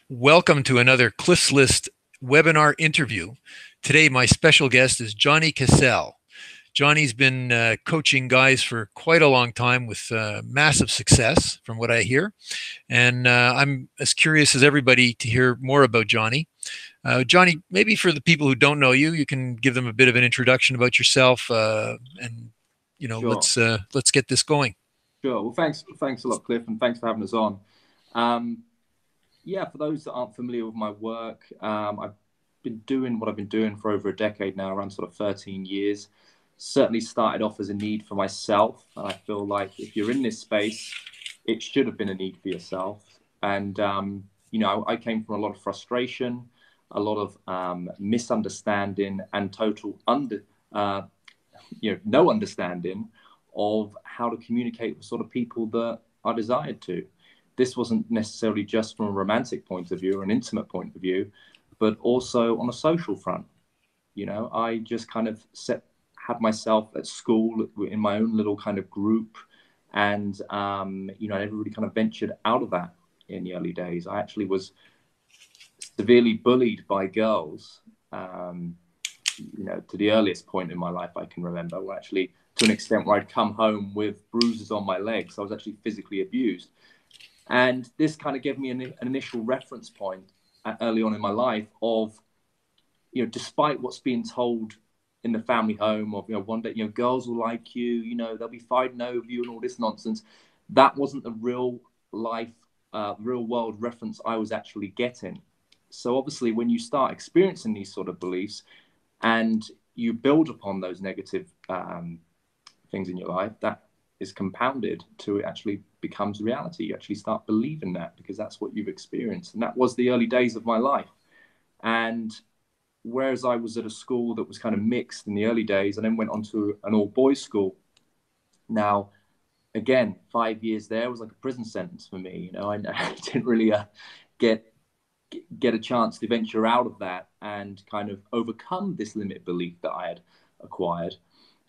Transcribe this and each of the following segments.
Welcome to another Cliff's List webinar interview. Today, my special guest is Johnny Cassell. Johnny's been coaching guys for quite a long time with massive success, from what I hear. And I'm as curious as everybody to hear more about Johnny. Johnny, maybe for the people who don't know you, you can give them a bit of an introduction about yourself, and Sure, let's get this going. sure. Well, thanks a lot, Cliff, and thanks for having us on. Um, yeah, for those that aren't familiar with my work, I've been doing what I've been doing for over a decade now, around sort of 13 years. Certainly started off as a need for myself, and I feel like if you're in this space, it should have been a need for yourself. And I came from a lot of frustration, a lot of misunderstanding, and total uh, no understanding of how to communicate with sort of people that I desired to. This wasn't necessarily just from a romantic point of view or an intimate point of view, but also on a social front. I just kind of had myself at school in my own little kind of group, and I never really kind of ventured out of that in the early days. I actually was severely bullied by girls. To the earliest point in my life I can remember, where actually to an extent where I'd come home with bruises on my legs. I was actually physically abused. And this kind of gave me an initial reference point early on in my life of, despite what's being told in the family home of, one day, girls will like you, they'll be fighting over you and all this nonsense. That wasn't the real life, real world reference I was actually getting. So obviously when you start experiencing these sort of beliefs, and you build upon those negative things in your life, that is compounded to it actually becomes reality. You actually start believing that because that's what you've experienced. And that was the early days of my life. And whereas I was at a school that was kind of mixed in the early days, and then went on to an all boys school. Now, again, 5 years there was like a prison sentence for me. I didn't really get get a chance to venture out of that and kind of overcome this limit belief that I had acquired.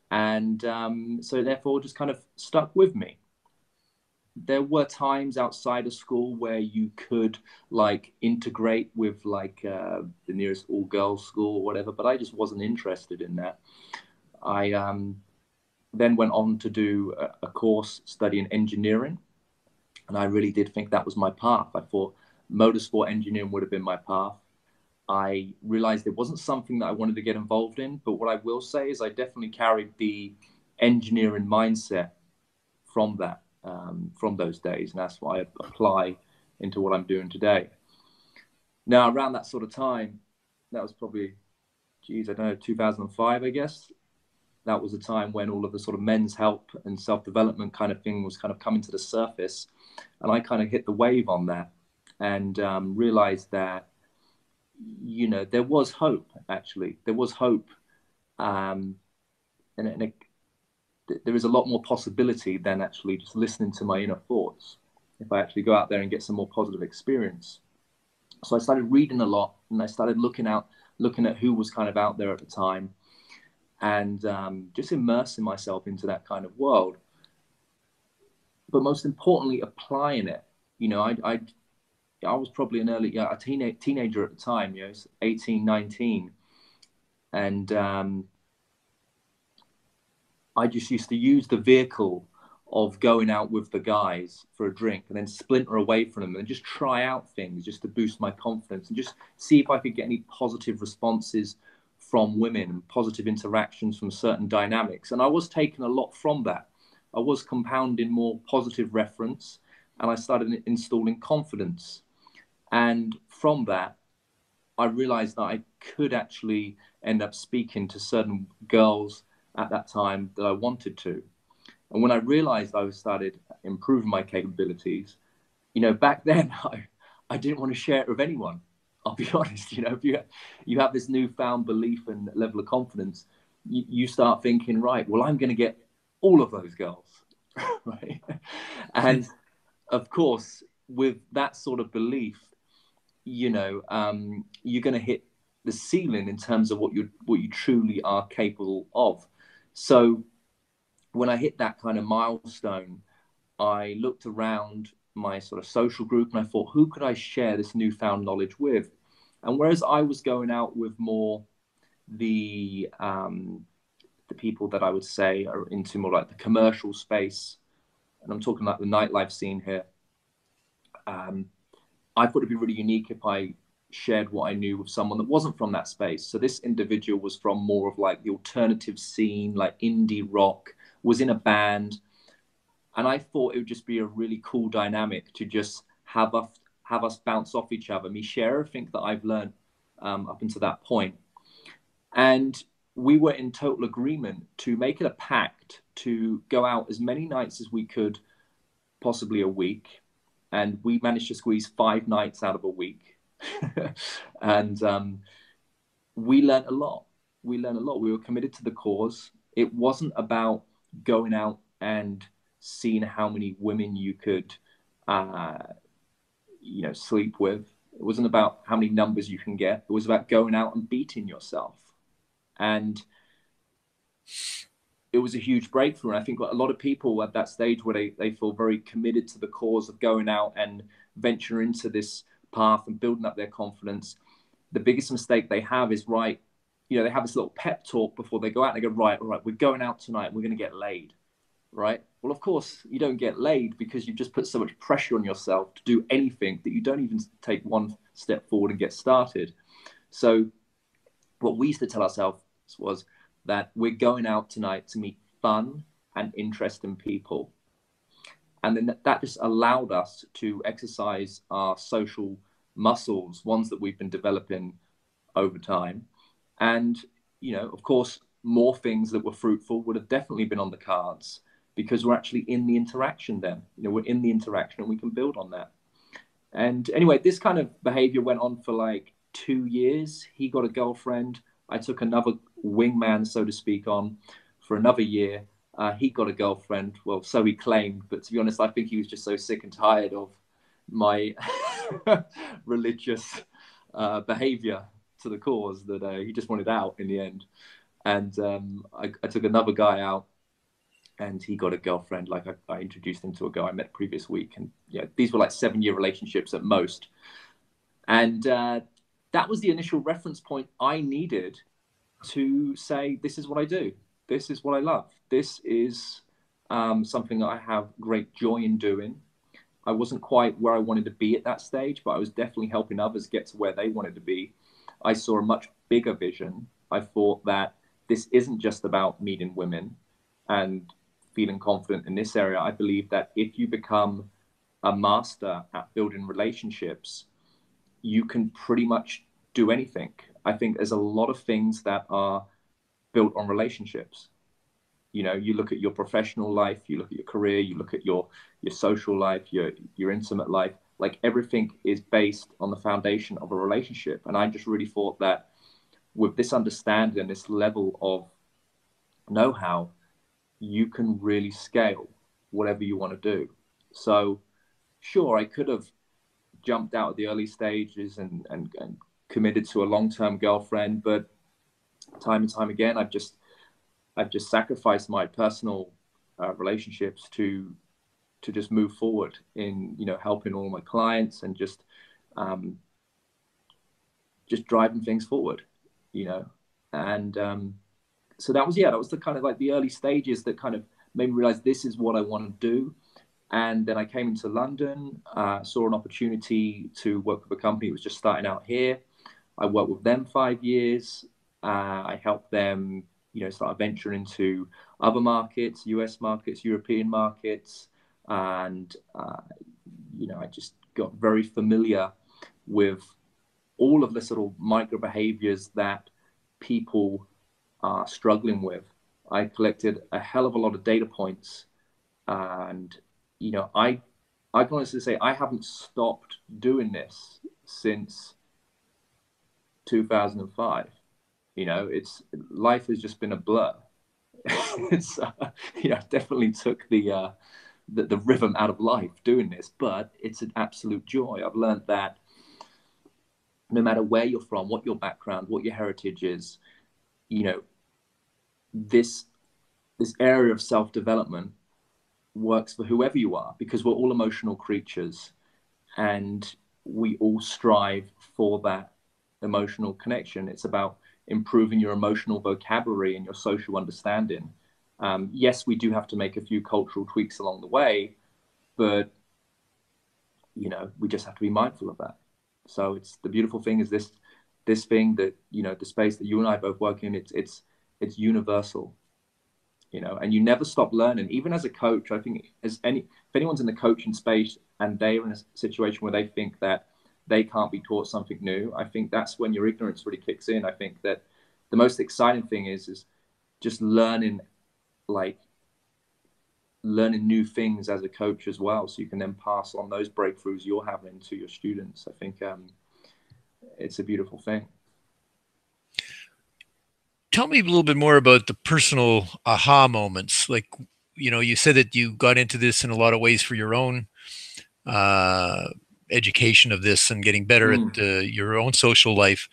And so therefore just kind of stuck with me. There were times outside of school where you could like integrate with like the nearest all girls school or whatever, but I just wasn't interested in that. I then went on to do a course studying engineering, and I really did think that was my path. I thought motorsport engineering would have been my path. I realized it wasn't something that I wanted to get involved in, but what I will say is I definitely carried the engineering mindset from from those days, and that's what I apply into what I'm doing today. Now, around that sort of time, that was probably, geez, I don't know, 2005, I guess. That was a time when all of the sort of men's help and self-development kind of thing was kind of coming to the surface, and I kind of hit the wave on that, and realized that there was hope. Actually, there was hope, um, and there is a lot more possibility than actually just listening to my inner thoughts. If I actually go out there and get some more positive experience, so I started reading a lot, and I started looking at who was kind of out there at the time, and just immersing myself into that kind of world. But most importantly, applying it. I was probably a teenager at the time, 18, 19. And I just used to use the vehicle of going out with the guys for a drink and then splinter away from them and just try out things just to boost my confidence and just see if I could get any positive responses from women and positive interactions from certain dynamics. And I was taking a lot from that. I was compounding more positive reference, and I started installing confidence. And from that, I realized that I could actually end up speaking to certain girls at that time that I wanted to. And when I realized I started improving my capabilities, back then I didn't want to share it with anyone. I'll be honest, if you have this newfound belief and level of confidence, you start thinking, right, well, I'm going to get all of those girls, right? And of course, with that sort of belief, you're going to hit the ceiling in terms of what you truly are capable of. So when I hit that kind of milestone, I looked around my sort of social group, and I thought, who could I share this newfound knowledge with? And whereas I was going out with more the people that I would say are into more like the commercial space, and I'm talking about the nightlife scene here, I thought it'd be really unique if I shared what I knew with someone that wasn't from that space. So this individual was from more of like the alternative scene, like indie rock, was in a band. And I thought it would just be a really cool dynamic to just have us bounce off each other, me share everything that I've learned up until that point. And we were in total agreement to make it a pact to go out as many nights as we could, possibly a week. And we managed to squeeze 5 nights out of a week. And we learned a lot. We learned a lot. We were committed to the cause. It wasn't about going out and seeing how many women you could, sleep with. It wasn't about how many numbers you can get. It was about going out and beating yourself. And it was a huge breakthrough. And I think a lot of people at that stage where they feel very committed to the cause of going out and venture into this path and building up their confidence, the biggest mistake they have is, right, they have this little pep talk before they go out. And they go, right, all right, we're going out tonight. We're going to get laid, right? Well, of course, you don't get laid because you've just put so much pressure on yourself to do anything that you don't even take one step forward and get started. So what we used to tell ourselves was that we're going out tonight to meet fun and interesting people. And then that just allowed us to exercise our social muscles, ones that we've been developing over time. And, of course, more things that were fruitful would have definitely been on the cards because we're actually in the interaction then. We're in the interaction and we can build on that. And anyway, this kind of behavior went on for like 2 years. He got a girlfriend. I took another wingman, so to speak, on for another year. He got a girlfriend. Well, so he claimed. But to be honest, I think he was just so sick and tired of my religious behavior to the cause that he just wanted out in the end. And I took another guy out and he got a girlfriend. Like I introduced him to a guy I met previous week. And these were like 7-year relationships at most. And that was the initial reference point I needed to say, this is what I do. This is what I love. This is something that I have great joy in doing. I wasn't quite where I wanted to be at that stage, but I was definitely helping others get to where they wanted to be. I saw a much bigger vision. I thought that this isn't just about meeting women and feeling confident in this area. I believe that if you become a master at building relationships, you can pretty much do anything. I think there's a lot of things that are built on relationships. You look at your professional life, you look at your career, you look at your social life, your intimate life, like everything is based on the foundation of a relationship. And I just really thought that with this understanding and this level of know-how, you can really scale whatever you want to do. So sure, I could have jumped out at the early stages and committed to a long-term girlfriend, but time and time again, I've just sacrificed my personal relationships to just move forward in helping all my clients and just driving things forward, and so that was the kind of like the early stages that kind of made me realize this is what I want to do. And then I came into London, saw an opportunity to work with a company that was just starting out here. I worked with them 5 years. I helped them, start venturing into other markets, US markets, European markets. And, I just got very familiar with all of the sort of micro behaviors that people are struggling with. I collected a hell of a lot of data points. And, I can honestly say I haven't stopped doing this since 2005. It's life has just been a blur. It's definitely took the rhythm out of life doing this, but it's an absolute joy. I've learned that no matter where you're from, what your background, what your heritage is, this area of self-development works for whoever you are, because we're all emotional creatures and we all strive for that emotional connection. It's about improving your emotional vocabulary and your social understanding. Yes, we do have to make a few cultural tweaks along the way, but we just have to be mindful of that. So it's the beautiful thing is this thing that the space that you and I both work in. It's universal, and you never stop learning. Even as a coach, I think if anyone's in the coaching space and they're in a situation where they think that they can't be taught something new, I think that's when your ignorance really kicks in. I think that the most exciting thing is just learning new things as a coach as well, so you can then pass on those breakthroughs you're having to your students. I think it's a beautiful thing. Tell me a little bit more about the personal aha moments. Like, you said that you got into this in a lot of ways for your own uh, education of this and getting better at your own social life.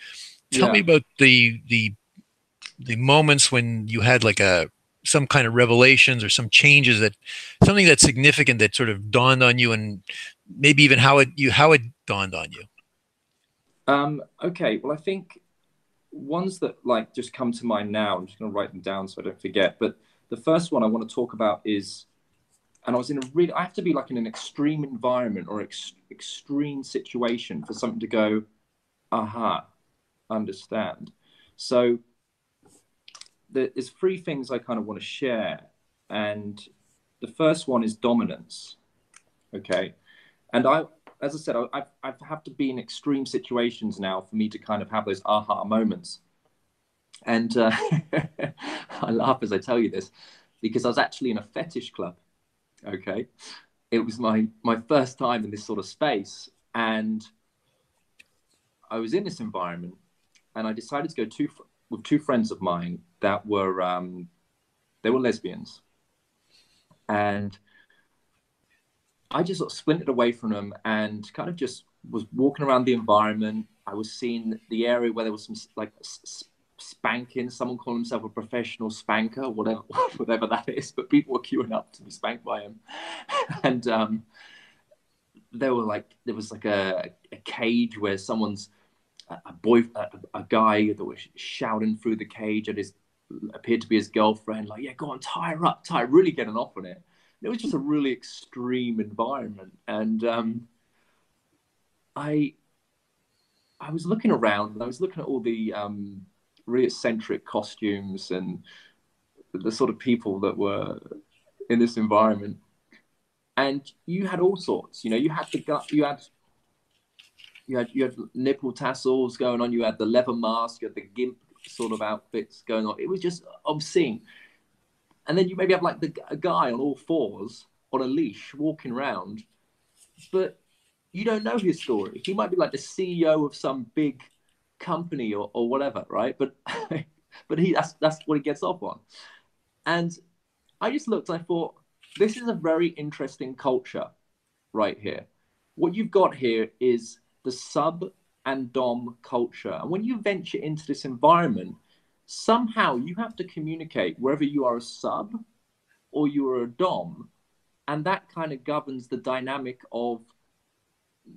Tell me Yeah. about the moments when you had like some kind of revelations or some changes, that something that's significant that sort of dawned on you, and maybe even how it dawned on you. Okay. Well, I think ones that just come to mind now, I'm just going to write them down so I don't forget. But the first one I want to talk about is, and I have to be like in an extreme environment or extreme situation for something to go, aha, understand. So there's three things I kind of want to share. And the first one is dominance. Okay. And as I said, I have to be in extreme situations now for me to kind of have those aha moments. And I laugh as I tell you this, because I was actually in a fetish club. Okay. It was my first time in this sort of space. And I was in this environment and I decided to go with two friends of mine that were, they were lesbians. And I just sort of splintered away from them and kind of just was walking around the environment. I was seeing the area where there was some spanking. Someone called himself a professional spanker, whatever that is. But people were queuing up to be spanked by him, and there was like a cage where someone's a guy that was shouting through the cage at his appeared to be his girlfriend, like, yeah, go on, tie her up, really getting off on it. It was just a really extreme environment, and I was looking around and I was looking at all the really eccentric costumes and the sort of people that were in this environment, and you had all sorts. You had you had nipple tassels going on. You had the leather mask. You had the gimp sort of outfits going on. It was just obscene. And then you maybe have like a guy on all fours on a leash walking around, but you don't know his story. He might be like the CEO of some big company or whatever, right? But but that's what he gets off on. And I just looked. I thought, this is a very interesting culture right here. What you've got here is the sub and dom culture. And when you venture into this environment, somehow you have to communicate whether you are a sub or you are a dom. And that kind of governs the dynamic of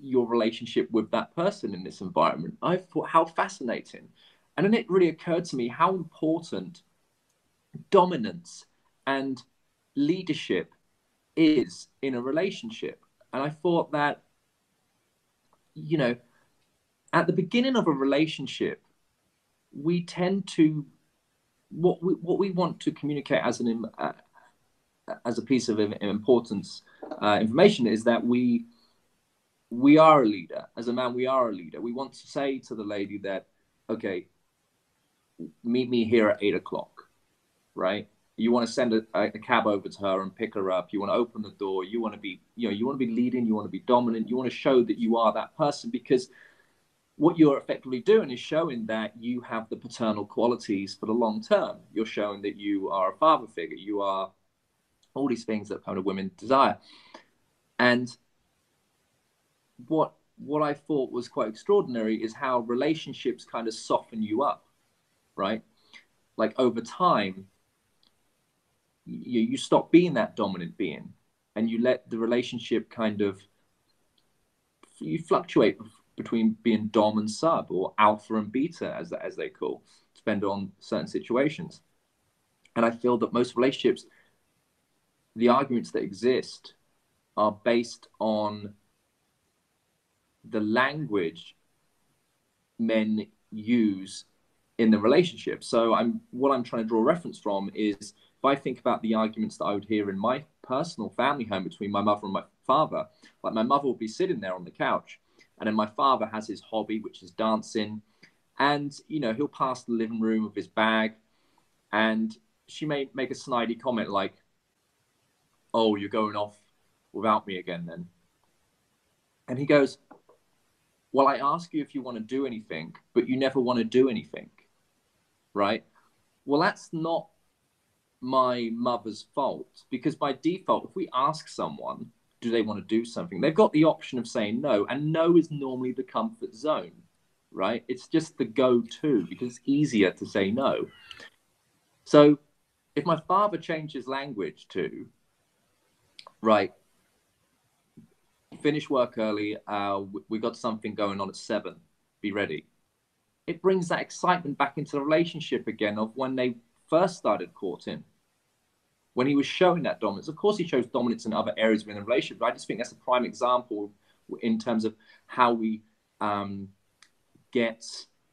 your relationship with that person in this environment. I thought, how fascinating. And then it really occurred to me how important dominance and leadership is in a relationship. And I thought that, at the beginning of a relationship, we tend to what we want to communicate as a piece of importance information is that we are a leader. As a man, we are a leader. We want to say to the lady that, okay, meet me here at 8:00, right? You want to send a cab over to her and pick her up. You want to open the door. You want to be, you want to be leading. You want to be dominant. You want to show that you are that person, because what you're effectively doing is showing that you have the paternal qualities for the long term. You're showing that you are a father figure. You are all these things that kind of women desire. And what I thought was quite extraordinary is how relationships kind of soften you up, right? Like over time, you stop being that dominant being and you let the relationship kind of, you fluctuate between being dom and sub, or alpha and beta, as they call, depend on certain situations. And I feel that most relationships, the arguments that exist are based on the language men use in the relationship. So what I'm trying to draw a reference from is, if I think about the arguments that I would hear in my personal family home between my mother and my father, like my mother will be sitting there on the couch, and then my father has his hobby, which is dancing, and he'll pass the living room with his bag, and she may make a snidey comment like, "Oh, you're going off without me again then?" And he goes, "Well, I ask you if you want to do anything, but you never want to do anything, right?" Well, that's not my mother's fault, because by default, if we ask someone, do they want to do something, they've got the option of saying no, and no is normally the comfort zone, right? It's just the go-to, because it's easier to say no. So if my father changes language to, right, finish work early, we got something going on at 7, be ready, it brings that excitement back into the relationship again of when they first started courting, when he was showing that dominance. Of course, he shows dominance in other areas within the relationship, but I just think that's a prime example in terms of how we get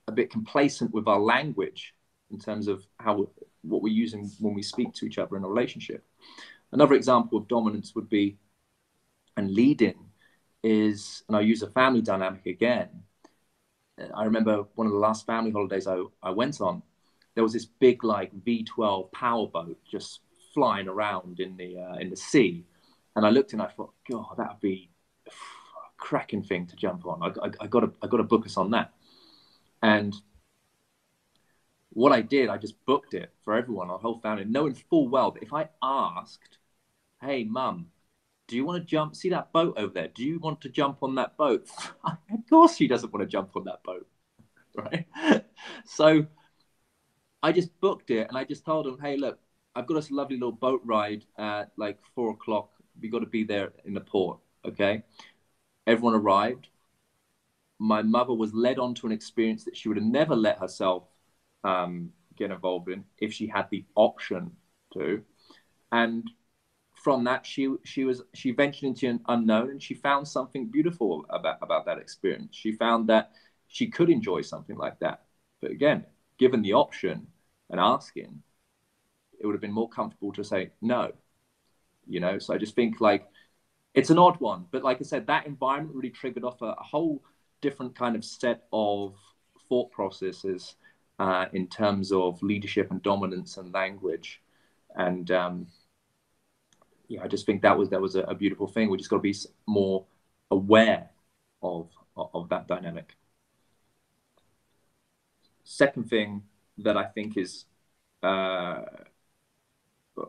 a bit complacent with our language, in terms of what we're using when we speak to each other in a relationship. Another example of dominance would be, and leading is, and I'll use a family dynamic again. I remember one of the last family holidays I went on, there was this big like V12 powerboat just flying around in the sea, and I looked and I thought, God, that would be a cracking thing to jump on. I got to book us on that. And what I did, I just booked it for everyone, our whole family, knowing full well that if I asked, "Hey, Mum, do you want to see that boat over there? Do you want to jump on that boat?" Of course she doesn't want to jump on that boat, right? So I just booked it, and I just told them, "Hey, look, I've got us a lovely little boat ride at like 4 o'clock. We got to be there in the port, okay?" Everyone arrived. My mother was led on to an experience that she would have never let herself get involved in if she had the option to. And from that, she ventured into an unknown, and she found something beautiful about that experience. She found that she could enjoy something like that. But again, given the option and asking, it would have been more comfortable to say no. So I just think like it's an odd one, but like I said, that environment really triggered off a whole different kind of set of thought processes in terms of leadership and dominance and language. And I just think that was a beautiful thing. We just got to be more aware of that dynamic. Second thing that I think is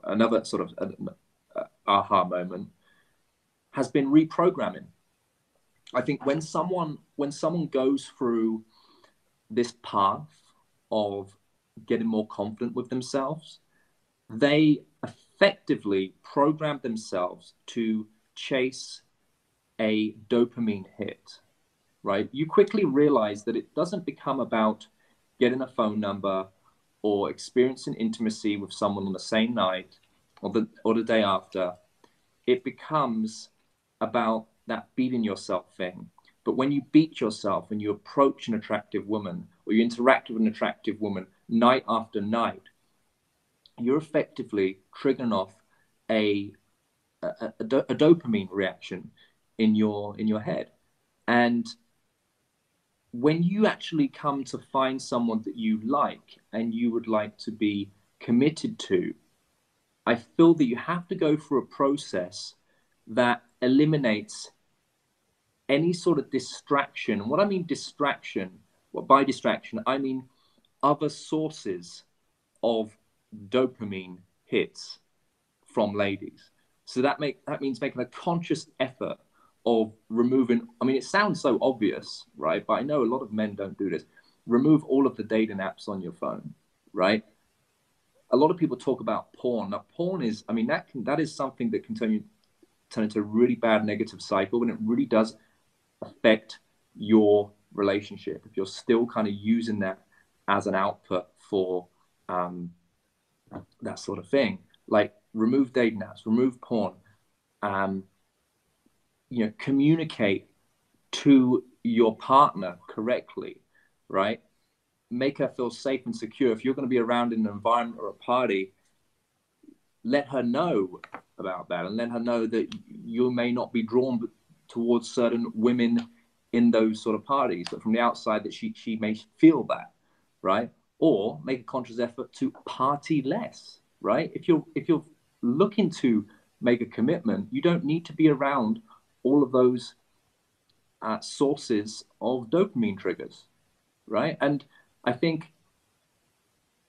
another sort of aha moment has been reprogramming. I think when someone goes through this path of getting more confident with themselves, they effectively program themselves to chase a dopamine hit, right? You quickly realize that it doesn't become about getting a phone number or experiencing intimacy with someone on the same night or the day after. It becomes about that beating yourself thing. But when you beat yourself and you approach an attractive woman, or you interact with an attractive woman night after night, you're effectively triggering off a dopamine reaction in your head. And when you actually come to find someone that you like and you would like to be committed to, I feel that you have to go through a process that eliminates any sort of distraction. And what I mean distraction, by distraction, I mean other sources of dopamine hits from ladies. So that means making a conscious effort of removing, I mean, it sounds so obvious, right? But I know a lot of men don't do this. Remove all of the dating apps on your phone, right? A lot of people talk about porn. Now, porn is, I mean, that is something that can turn you turn into a really bad negative cycle, and it really does affect your relationship if you're still kind of using that as an output for that sort of thing. Like, remove dating apps, remove porn, communicate to your partner correctly, right? Make her feel safe and secure. If you're going to be around in an environment or a party, let her know about that, and let her know that you may not be drawn towards certain women in those sort of parties, but from the outside that she may feel that, right? Or make a conscious effort to party less, right? If you're looking to make a commitment, you don't need to be around all of those sources of dopamine triggers, right? And I think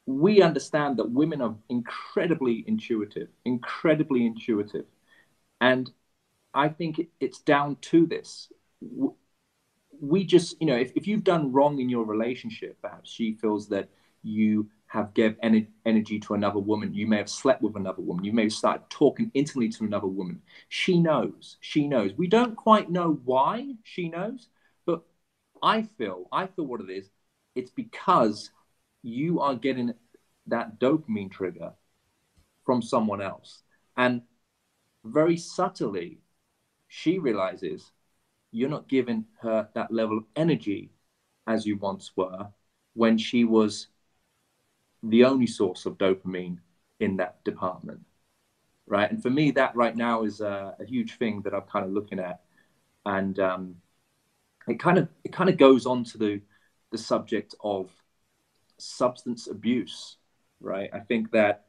we understand that women are incredibly intuitive. And I think it's down to this. We just, if you've done wrong in your relationship, perhaps she feels that you have given energy to another woman. You may have slept with another woman. You may have started talking intimately to another woman. She knows. We don't quite know why she knows, but I feel what it is. It's because you are getting that dopamine trigger from someone else. And very subtly, she realizes you're not giving her that level of energy as you once were when she was the only source of dopamine in that department, right? And for me, that right now is a huge thing that I'm kind of looking at. And it kind of goes on to the subject of substance abuse, right? I think that,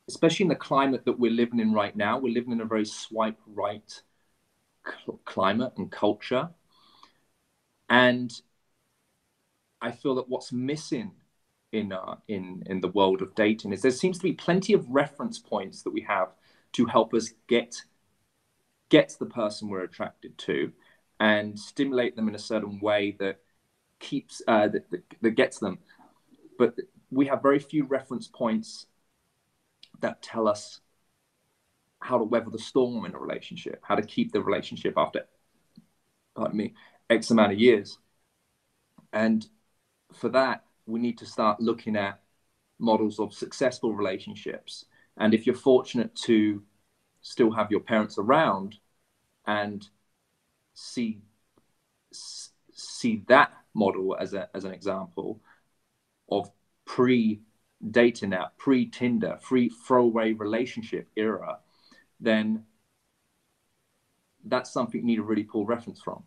especially in the climate that we're living in right now, we're living in a very swipe right climate and culture. And I feel that what's missing in the world of dating is there seems to be plenty of reference points that we have to help us get the person we're attracted to and stimulate them in a certain way that keeps that gets them. But we have very few reference points that tell us how to weather the storm in a relationship, how to keep the relationship after, X amount of years. And for that, we need to start looking at models of successful relationships. And if you're fortunate to still have your parents around and see that model as an example of pre-dating app, pre-Tinder, throwaway relationship era, then that's something you need to really pull reference from.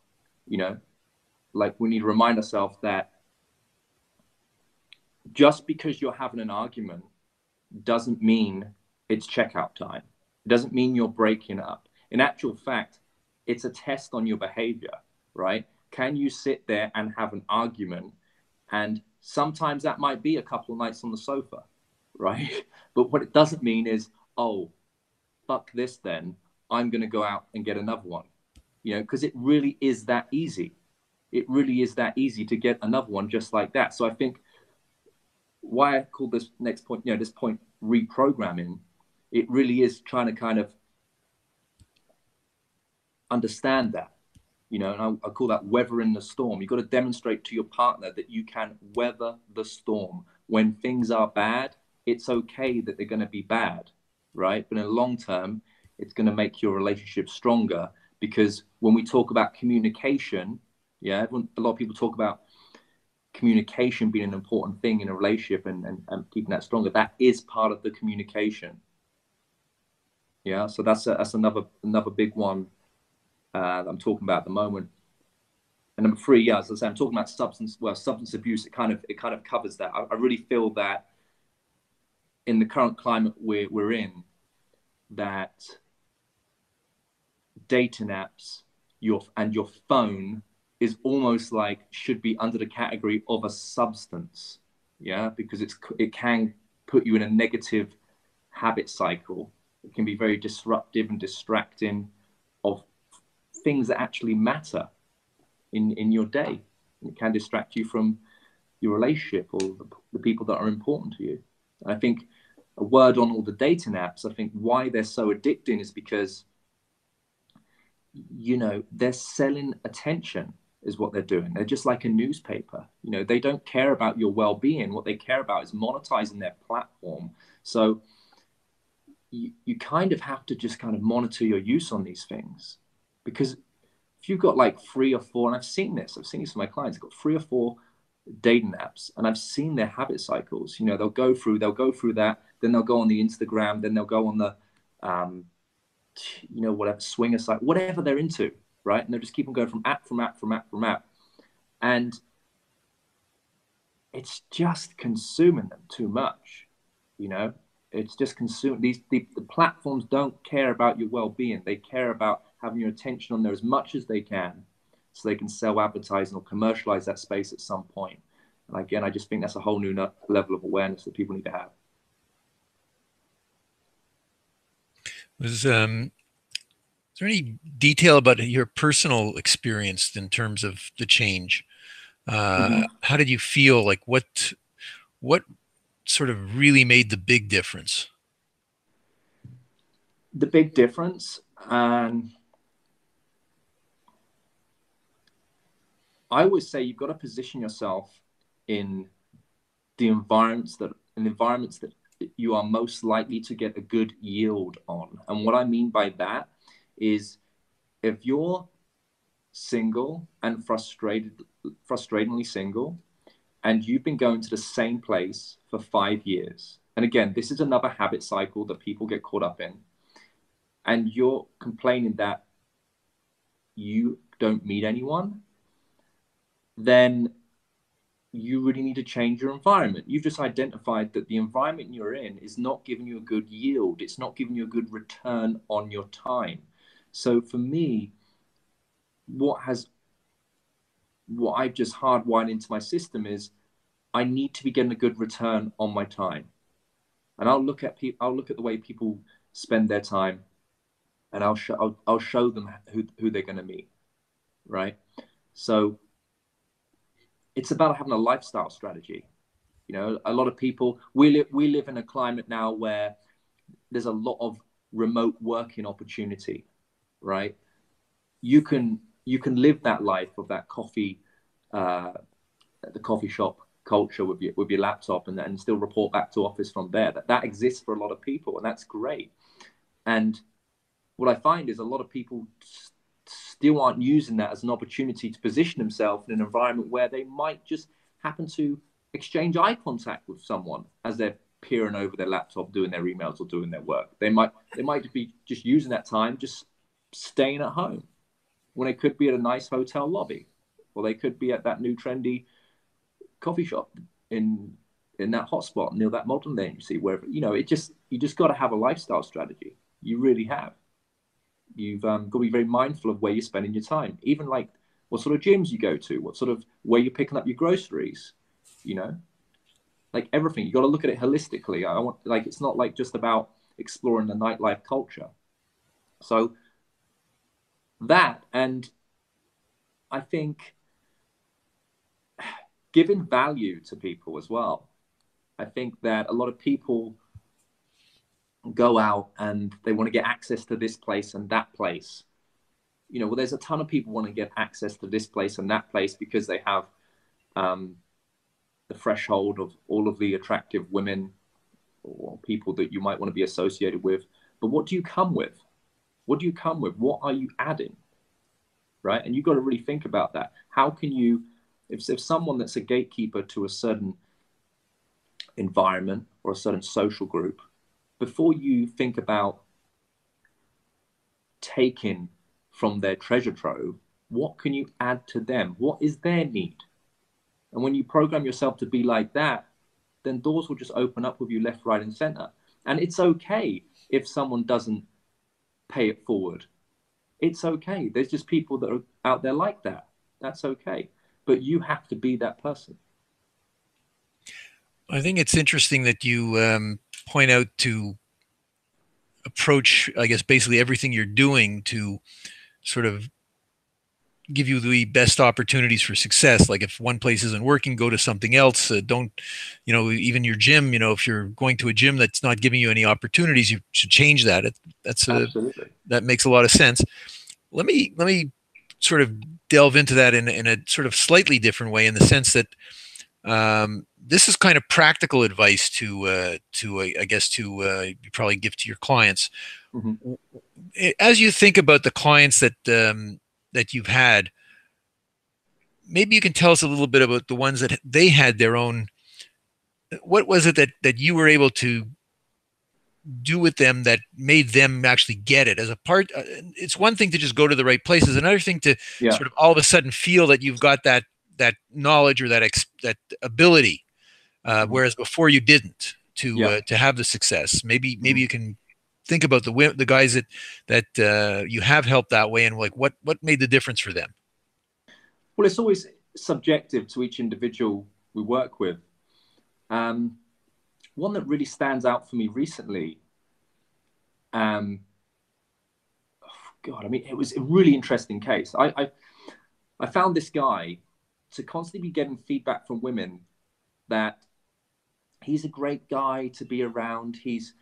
Like, we need to remind ourselves that just because you're having an argument doesn't mean it's checkout time. It doesn't mean you're breaking up. In actual fact, it's a test on your behavior, right? Can you sit there and have an argument? And sometimes that might be a couple of nights on the sofa, right? But what it doesn't mean is, oh, fuck this then, I'm going to go out and get another one, because it really is that easy. It really is that easy to get another one just like that. So I think why I call this next point, this point reprogramming, it really is trying to kind of understand that, and I call that weathering the storm. You've got to demonstrate to your partner that you can weather the storm. When things are bad, it's okay that they're going to be bad, right? But in the long term, it's going to make your relationship stronger, because when we talk about communication, a lot of people talk about communication being an important thing in a relationship and keeping that stronger. That is part of the communication. Yeah, so that's another big one that I'm talking about at the moment. And number 3, as I say, I'm talking about substance abuse. It kind of covers that. I really feel that in the current climate we're in, that dating apps, your phone is almost like should be under the category of a substance, because it can put you in a negative habit cycle. It can be very disruptive and distracting of things that actually matter in your day. It can distract you from your relationship or the people that are important to you. I think a word on all the dating apps, I think why they're so addicting is because, they're selling attention is what they're doing. They're just like a newspaper. They don't care about your well-being. What they care about is monetizing their platform. So you kind of have to just kind of monitor your use on these things, because if you've got like 3 or 4, and I've seen this with my clients, I've got 3 or 4 dating apps, and I've seen their habit cycles. They'll go through that, then they'll go on the Instagram, then they'll go on the whatever swinger site, whatever they're into, right? And they'll just keep on going from app from app from app from app, and it's just consuming them too much. It's just consuming. The platforms don't care about your well-being. They care about having your attention on there as much as they can, so they can sell advertising or commercialize that space at some point. And again, I just think that's a whole new level of awareness that people need to have. Is there any detail about your personal experience in terms of the change? How did you feel? Like what sort of really made the big difference? The big difference, I always say you've got to position yourself in the environments that you are most likely to get a good yield on. And what I mean by that is, if you're single and frustratingly single, and you've been going to the same place for 5 years, and again, this is another habit cycle that people get caught up in, and you're complaining that you don't meet anyone, then you really need to change your environment. You've just identified that the environment you're in is not giving you a good yield. It's not giving you a good return on your time. So for me, what I've just hardwired into my system is, I need to be getting a good return on my time. And I'll look at the way people spend their time, and I'll show them who they're going to meet, right? So it's about having a lifestyle strategy. A lot of people, we live in a climate now where there's a lot of remote working opportunity, right? You can live that life of that coffee, the coffee shop culture with your laptop, and still report back to office from there. That exists for a lot of people, and that's great. And what I find is a lot of people still aren't using that as an opportunity to position themselves in an environment where they might just happen to exchange eye contact with someone as they're peering over their laptop, doing their emails or doing their work. They might be just using that time, just staying at home, when they could be at a nice hotel lobby, or they could be at that new trendy coffee shop in that hotspot near that modern day agency, wherever. You just got to have a lifestyle strategy. You really have. You've got to be very mindful of where you're spending your time, even like what sort of gyms you go to, what sort of where you're picking up your groceries, like everything. You got to look at it holistically. It's not like just about exploring the nightlife culture. So that, and I think giving value to people as well. I think that a lot of people go out and they want to get access to this place and that place. Well, there's a ton of people want to get access to this place and that place because they have the threshold of all of the attractive women or people that you might want to be associated with. But what do you come with? What are you adding? Right? And you've got to really think about that. How can you, if someone that's a gatekeeper to a certain environment or a certain social group, before you think about taking from their treasure trove, what can you add to them? What is their need? And when you program yourself to be like that, then doors will just open up with you left, right, and center. And it's okay if someone doesn't pay it forward. It's okay. There's just people that are out there like that. That's okay. But you have to be that person. I think it's interesting that you point out to approach, I guess, basically everything you're doing to sort of give you the best opportunities for success. Like if one place isn't working, go to something else. Don't, even your gym, if you're going to a gym that's not giving you any opportunities, you should change that. Absolutely. That makes a lot of sense. Let me sort of delve into that in a sort of slightly different way, in the sense that this is kind of practical advice I guess you probably give to your clients. Mm-hmm. As you think about the clients that you've had, maybe you can tell us a little bit about the ones that they had their own. What was it that you were able to do with them that made them actually get it? As a part, it's one thing to just go to the right places, another thing to Yeah. sort of all of a sudden feel that you've got that knowledge or that ability, Mm-hmm. whereas before you didn't, Yeah. to have the success. Maybe Mm-hmm. you can think about the guys that you have helped that way, and like what made the difference for them. Well, it's always subjective to each individual we work with. Um, One that really stands out for me recently, um, God, I mean, it was a really interesting case. I found this guy to constantly be getting feedback from women that he's a great guy to be around. He's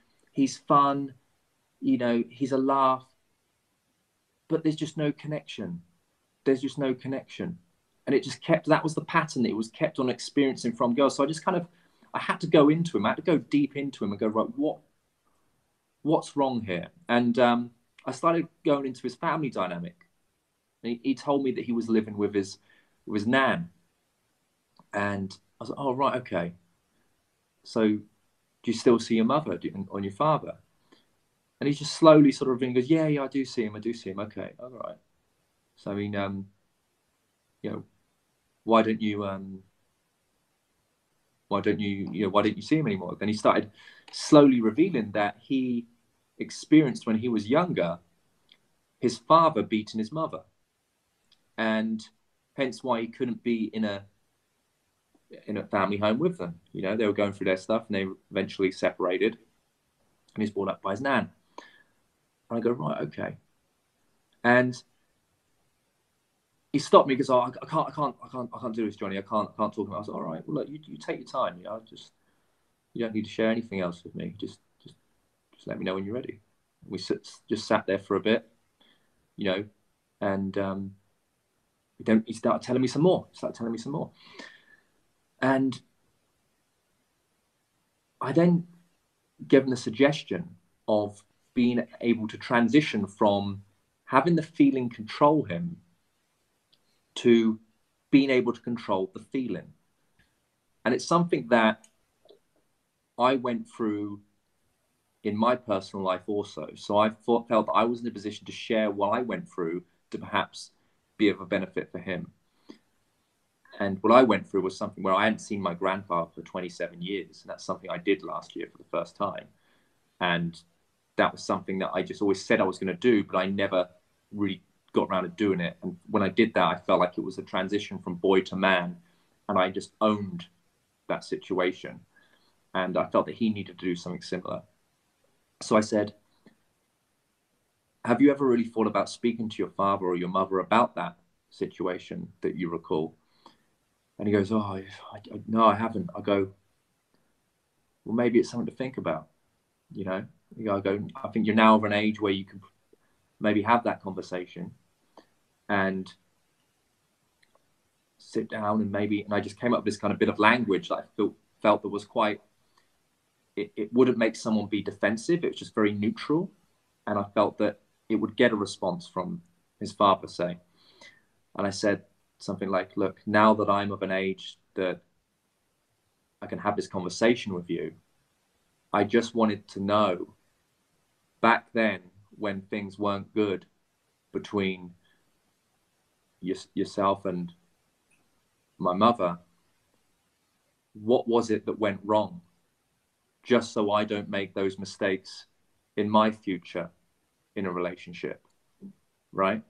fun, he's a laugh, but there's just no connection. There's just no connection. And it just kept, that was the pattern that it was kept on experiencing from girls. So I just kind of, I had to go into him. I had to go deep into him and go, right, what's wrong here? And I started going into his family dynamic. And he told me that he was living with his nan. And I was like, oh, right, okay. So do you still see your mother on your father? And he just slowly sort of goes, yeah, I do see him. I do see him. Okay, all right. So I mean, you know, why don't you why don't you see him anymore? Then he started slowly revealing that he experienced when he was younger his father beating his mother, and hence why he couldn't be in a family home with them. They were going through their stuff and they eventually separated, and he's brought up by his nan. And I go, right, okay. And he stopped me because, oh, I can't do this, Johnny. I can't talk about it. I was like, all right, well, look, you take your time. You don't need to share anything else with me. Just let me know when you're ready. We just sat there for a bit, and he started telling me some more. And I then gave him the suggestion of being able to transition from having the feeling control him to being able to control the feeling. And it's something that I went through in my personal life also. So I felt that I was in a position to share what I went through to perhaps be of a benefit for him. And what I went through was something where I hadn't seen my grandfather for 27 years. And that's something I did last year for the first time. And that was something that I just always said I was going to do, but I never really got around to doing it. And when I did that, I felt like it was a transition from boy to man. And I just owned that situation. And I felt that he needed to do something similar. So I said, have you ever really thought about speaking to your father or your mother about that situation that you recall? And he goes, oh, no, I haven't. I go, well, maybe it's something to think about. I go, I think you're now of an age where you can maybe have that conversation and sit down and I just came up with this kind of bit of language that I felt that was quite, it wouldn't make someone be defensive. It was just very neutral. And I felt that it would get a response from his father, say. And I said something like, look, now that I'm of an age that I can have this conversation with you, I just wanted to know, back then when things weren't good between yourself and my mother, what was it that went wrong? Just so I don't make those mistakes in my future in a relationship, right?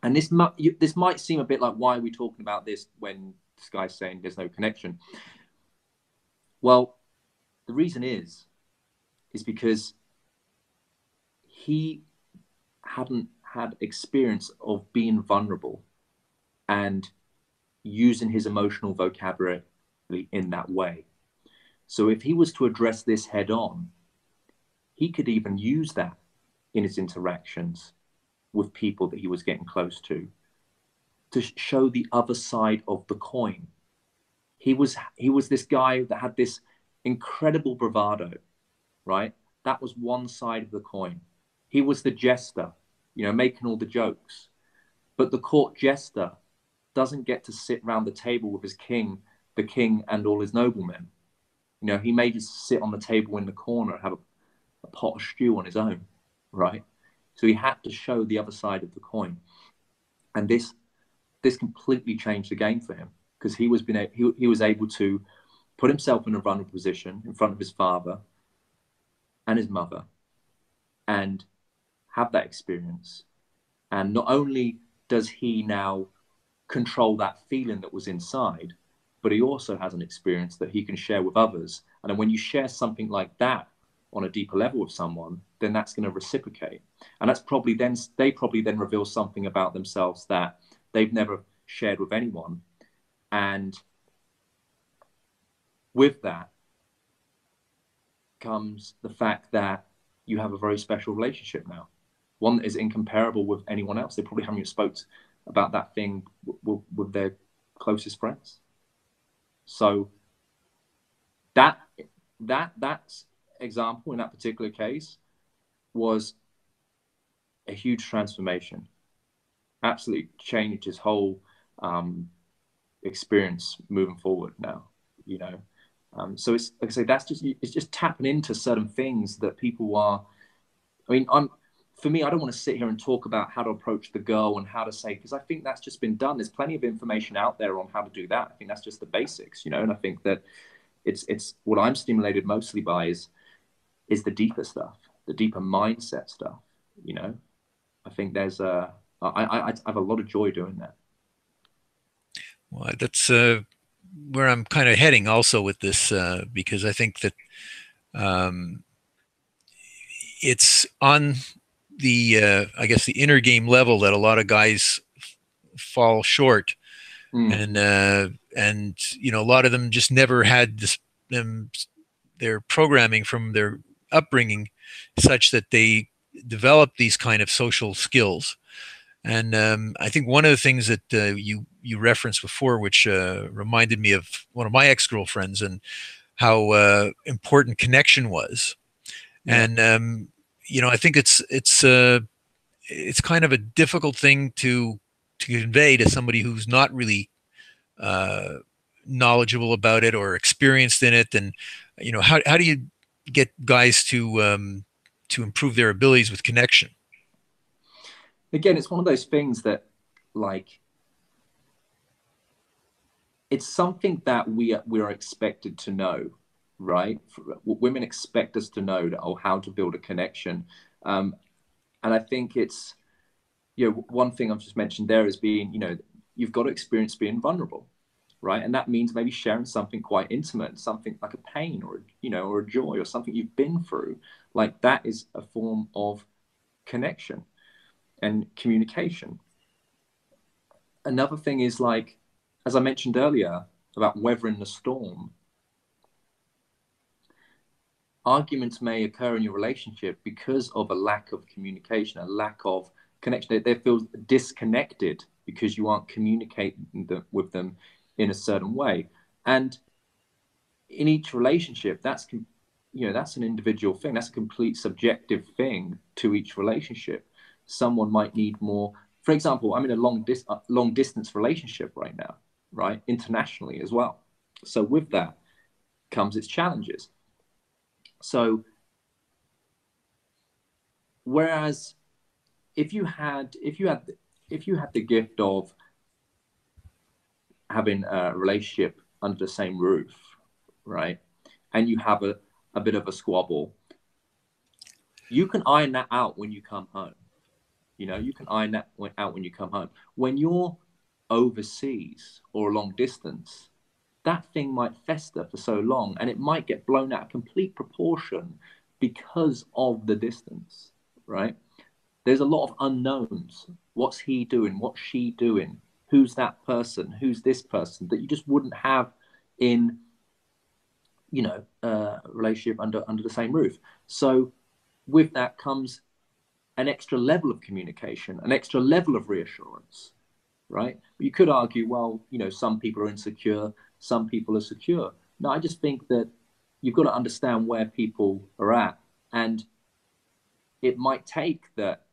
And this might seem a bit like, why are we talking about this when this guy's saying there's no connection? Well, the reason is because he hadn't had experience of being vulnerable and using his emotional vocabulary in that way. So if he was to address this head on, he could even use that in his interactions with people that he was getting close to show the other side of the coin. He was this guy that had this incredible bravado, right? That was one side of the coin. He was the jester, making all the jokes. But the court jester doesn't get to sit round the table with the king and all his noblemen. He may just sit on the table in the corner and have a pot of stew on his own, right? So he had to show the other side of the coin. And this completely changed the game for him, because he was able to put himself in a vulnerable position in front of his father and his mother and have that experience. And not only does he now control that feeling that was inside, but he also has an experience that he can share with others. And then when you share something like that on a deeper level with someone, then that's going to reciprocate. And they probably then reveal something about themselves that they've never shared with anyone. And with that comes the fact that you have a very special relationship now, one that is incomparable with anyone else. They probably haven't even spoke about that thing with their closest friends. So that example in that particular case was a huge transformation. Absolutely changed his whole experience moving forward now, so it's like I say, it's just tapping into certain things that people are. I mean, for me, I don't want to sit here and talk about how to approach the girl and how to say, because I think that's just been done. There's plenty of information out there on how to do that. I think that's just the basics, and I think that it's what I'm stimulated mostly by is the deeper stuff, the deeper mindset stuff. I think I have a lot of joy doing that. Well, that's where I'm kind of heading also with this, because I think that it's on the I guess the inner game level that a lot of guys fall short, and a lot of them just never had their programming from their upbringing such that they develop these kind of social skills. And I think one of the things that you referenced before, which reminded me of one of my ex-girlfriends and how important connection was. Yeah. And I think it's kind of a difficult thing to convey to somebody who's not really knowledgeable about it or experienced in it. And how do you get guys to improve their abilities with connection? Again, it's one of those things that, like, it's something that we are expected to know, right? Women expect us to know how to build a connection, and I think it's one thing I've just mentioned there is being you've got to experience being vulnerable, right? And that means maybe sharing something quite intimate, something like a pain or or a joy or something you've been through. Like, that is a form of connection and communication. Another thing is, like, as I mentioned earlier about weathering the storm, arguments may occur in your relationship because of a lack of communication, a lack of connection. They feel disconnected because you aren't communicating with them in a certain way. And in each relationship, that's an individual thing. That's a complete subjective thing to each relationship. Someone might need more. For example, I'm in a long distance relationship right now, right? Internationally as well. So with that comes its challenges. So whereas if you had the gift of having a relationship under the same roof, right, and you have a bit of a squabble, you can iron that out when you come home. You can iron that out when you come home. When you're overseas or long distance, that thing might fester for so long, and it might get blown out of complete proportion because of the distance, right? there's a lot of unknowns. What's he doing? What's she doing? Who's that person? Who's this person that you just wouldn't have in, a relationship under the same roof. So with that comes an extra level of communication, an extra level of reassurance, right? You could argue, well, some people are insecure, some people are secure. No, I just think that you've got to understand where people are at. And it might take that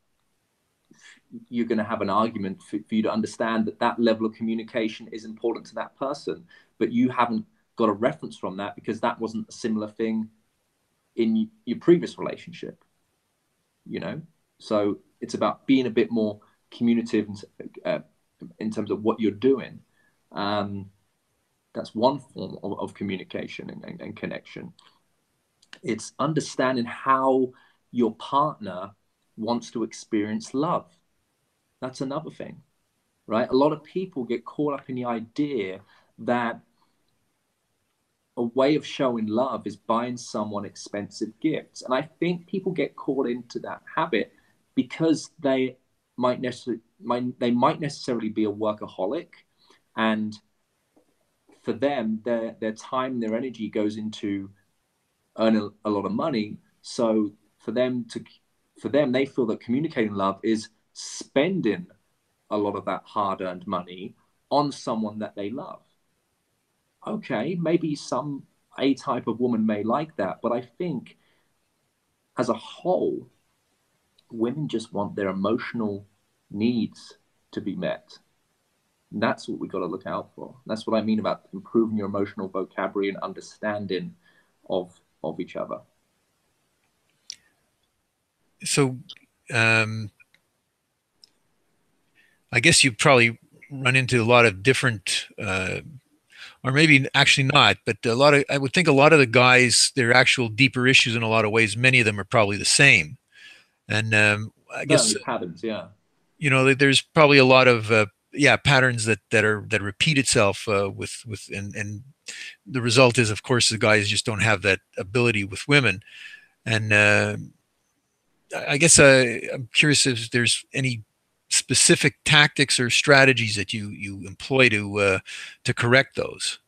you're going to have an argument for you to understand that that level of communication is important to that person, but you haven't got a reference from that because that wasn't a similar thing in your previous relationship, So it's about being a bit more communicative in terms of what you're doing. That's one form of communication and connection. It's understanding how your partner wants to experience love. That's another thing, right? A lot of people get caught up in the idea that a way of showing love is buying someone expensive gifts. And I think people get caught into that habit because they might necessarily be a workaholic, and for them, their time, their energy goes into earning a lot of money. So for them, they feel that communicating love is spending a lot of that hard-earned money on someone that they love. Okay, maybe a type of woman may like that, but I think as a whole, women just want their emotional needs to be met. And that's what we got to look out for. That's what I mean about improving your emotional vocabulary and understanding of each other. So, I guess you probably run into a lot of different, or maybe actually not, but I would think a lot of the guys, their actual deeper issues in a lot of ways, many of them are probably the same. And I guess, Certainly patterns, yeah. there's probably a lot of, patterns that repeat itself and the result is, of course, the guys just don't have that ability with women. And I guess I'm curious if there's any specific tactics or strategies that you employ to correct those.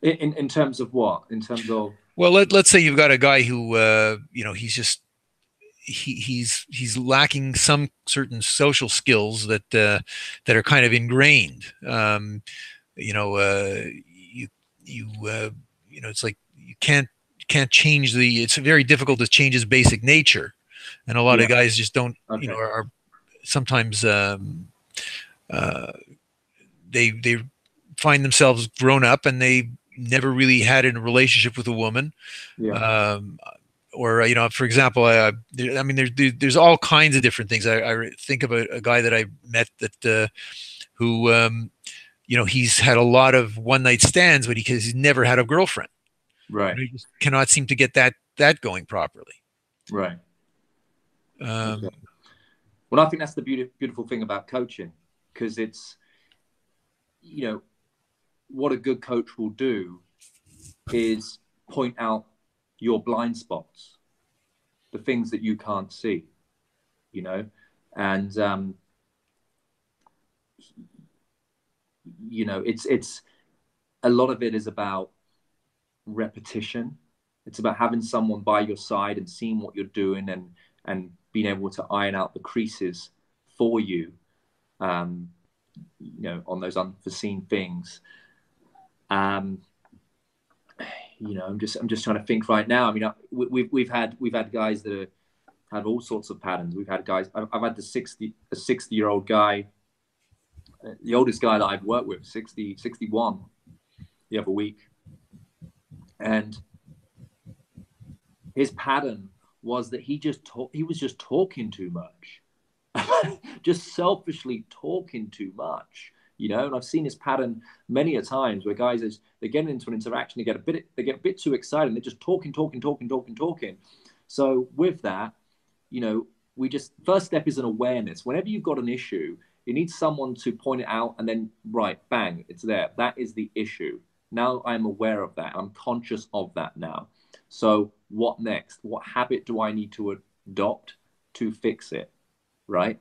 In terms of what? In terms of, Well, let's say you've got a guy who he's just he's lacking some certain social skills that are kind of ingrained. It's like you can't change the. It's very difficult to change his basic nature, and a lot yeah, of guys just don't. okay, Are sometimes uh, they find themselves grown up and they never really had a relationship with a woman. yeah, Um, or for example, I mean, there's all kinds of different things. I think of a guy that I met that who he's had a lot of one night stands, but because he's never had a girlfriend, right, he just cannot seem to get that going properly. right, okay. Um, Well, I think that's the beautiful thing about coaching, because it's, what a good coach will do is point out your blind spots, the things that you can't see, and it's a lot of it is about repetition. It's about having someone by your side and seeing what you're doing and being able to iron out the creases for you, on those unforeseen things. I'm just trying to think right now. I mean, we've had guys that have all sorts of patterns. We've had guys. I've had a 60-year-old guy, the oldest guy that I've worked with, 61, the other week, and his pattern was that he was just talking too much, just selfishly talking too much. And I've seen this pattern many a times where guys, as they get into an interaction, they get a bit too excited, and they're just talking. So with that, first step is an awareness. Whenever you've got an issue, you need someone to point it out, and then right, bang, it's there. That is the issue. Now I'm aware of that. I'm conscious of that now. So what next? What habit do I need to adopt to fix it, right?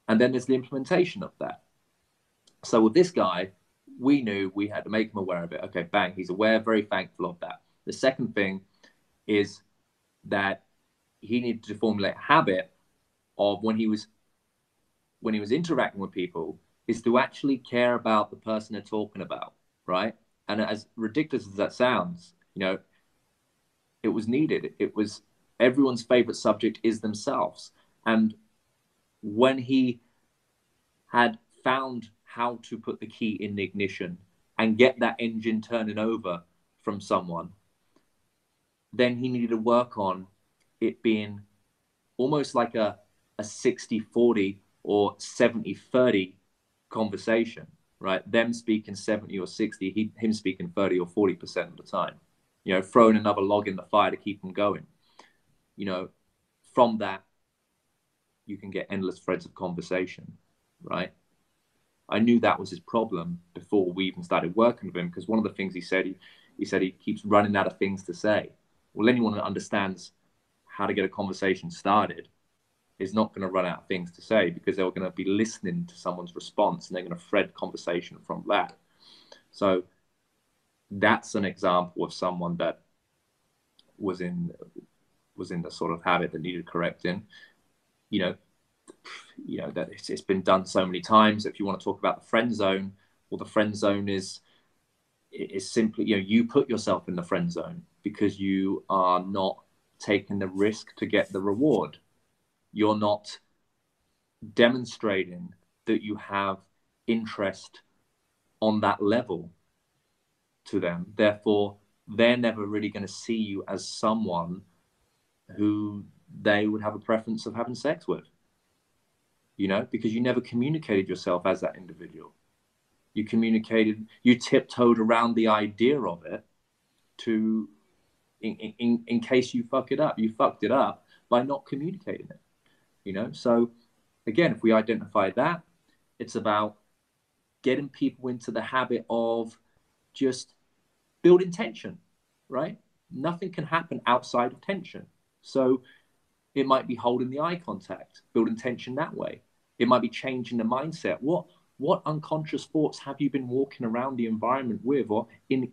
And then there's the implementation of that. So with this guy, we knew we had to make him aware of it. Okay, bang, he's aware, very thankful of that. The second thing is that he needed to formulate a habit of when he was interacting with people, is to actually care about the person they're talking about, right? And as ridiculous as that sounds, it was needed. It was everyone's favorite subject is themselves. And when he had found how to put the key in the ignition and get that engine turning over from someone, then he needed to work on it being almost like a 60-40 or 70-30 conversation, right? Them speaking 70 or 60, him speaking 30 or 40% of the time, throwing another log in the fire to keep them going. From that, you can get endless threads of conversation, right? I knew that was his problem before we even started working with him, because one of the things he said he keeps running out of things to say. Well, anyone that understands how to get a conversation started is not going to run out of things to say, because they're going to be listening to someone's response and they're going to thread conversation from that. So that's an example of someone that was in the sort of habit that needed correcting. That it's been done so many times. If you want to talk about the friend zone, well, the friend zone is simply, you put yourself in the friend zone because you are not taking the risk to get the reward. You're not demonstrating that you have interest on that level to them. Therefore, they're never really going to see you as someone who they would have a preference of having sex with, because you never communicated yourself as that individual. You tiptoed around the idea of it in case you fuck it up. You fucked it up by not communicating it, So again, if we identify that, it's about getting people into the habit of just building tension, right? Nothing can happen outside of tension. So it might be holding the eye contact, building tension that way. It might be changing the mindset. What unconscious thoughts have you been walking around the environment with, or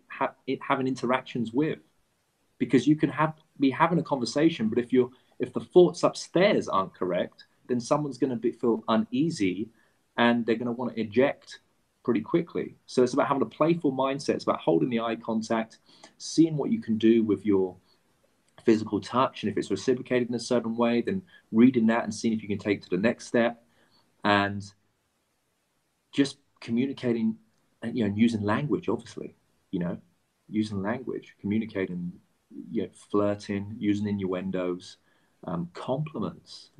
having interactions with? Because you can be having a conversation, but if the thoughts upstairs aren't correct, then someone's going to feel uneasy and they're going to want to eject pretty quickly. So it's about having a playful mindset. It's about holding the eye contact, seeing what you can do with your physical touch. And if it's reciprocated in a certain way, then reading that and seeing if you can take to the next step, and just communicating, and using language, obviously, using language, communicating, flirting, using innuendos, compliments,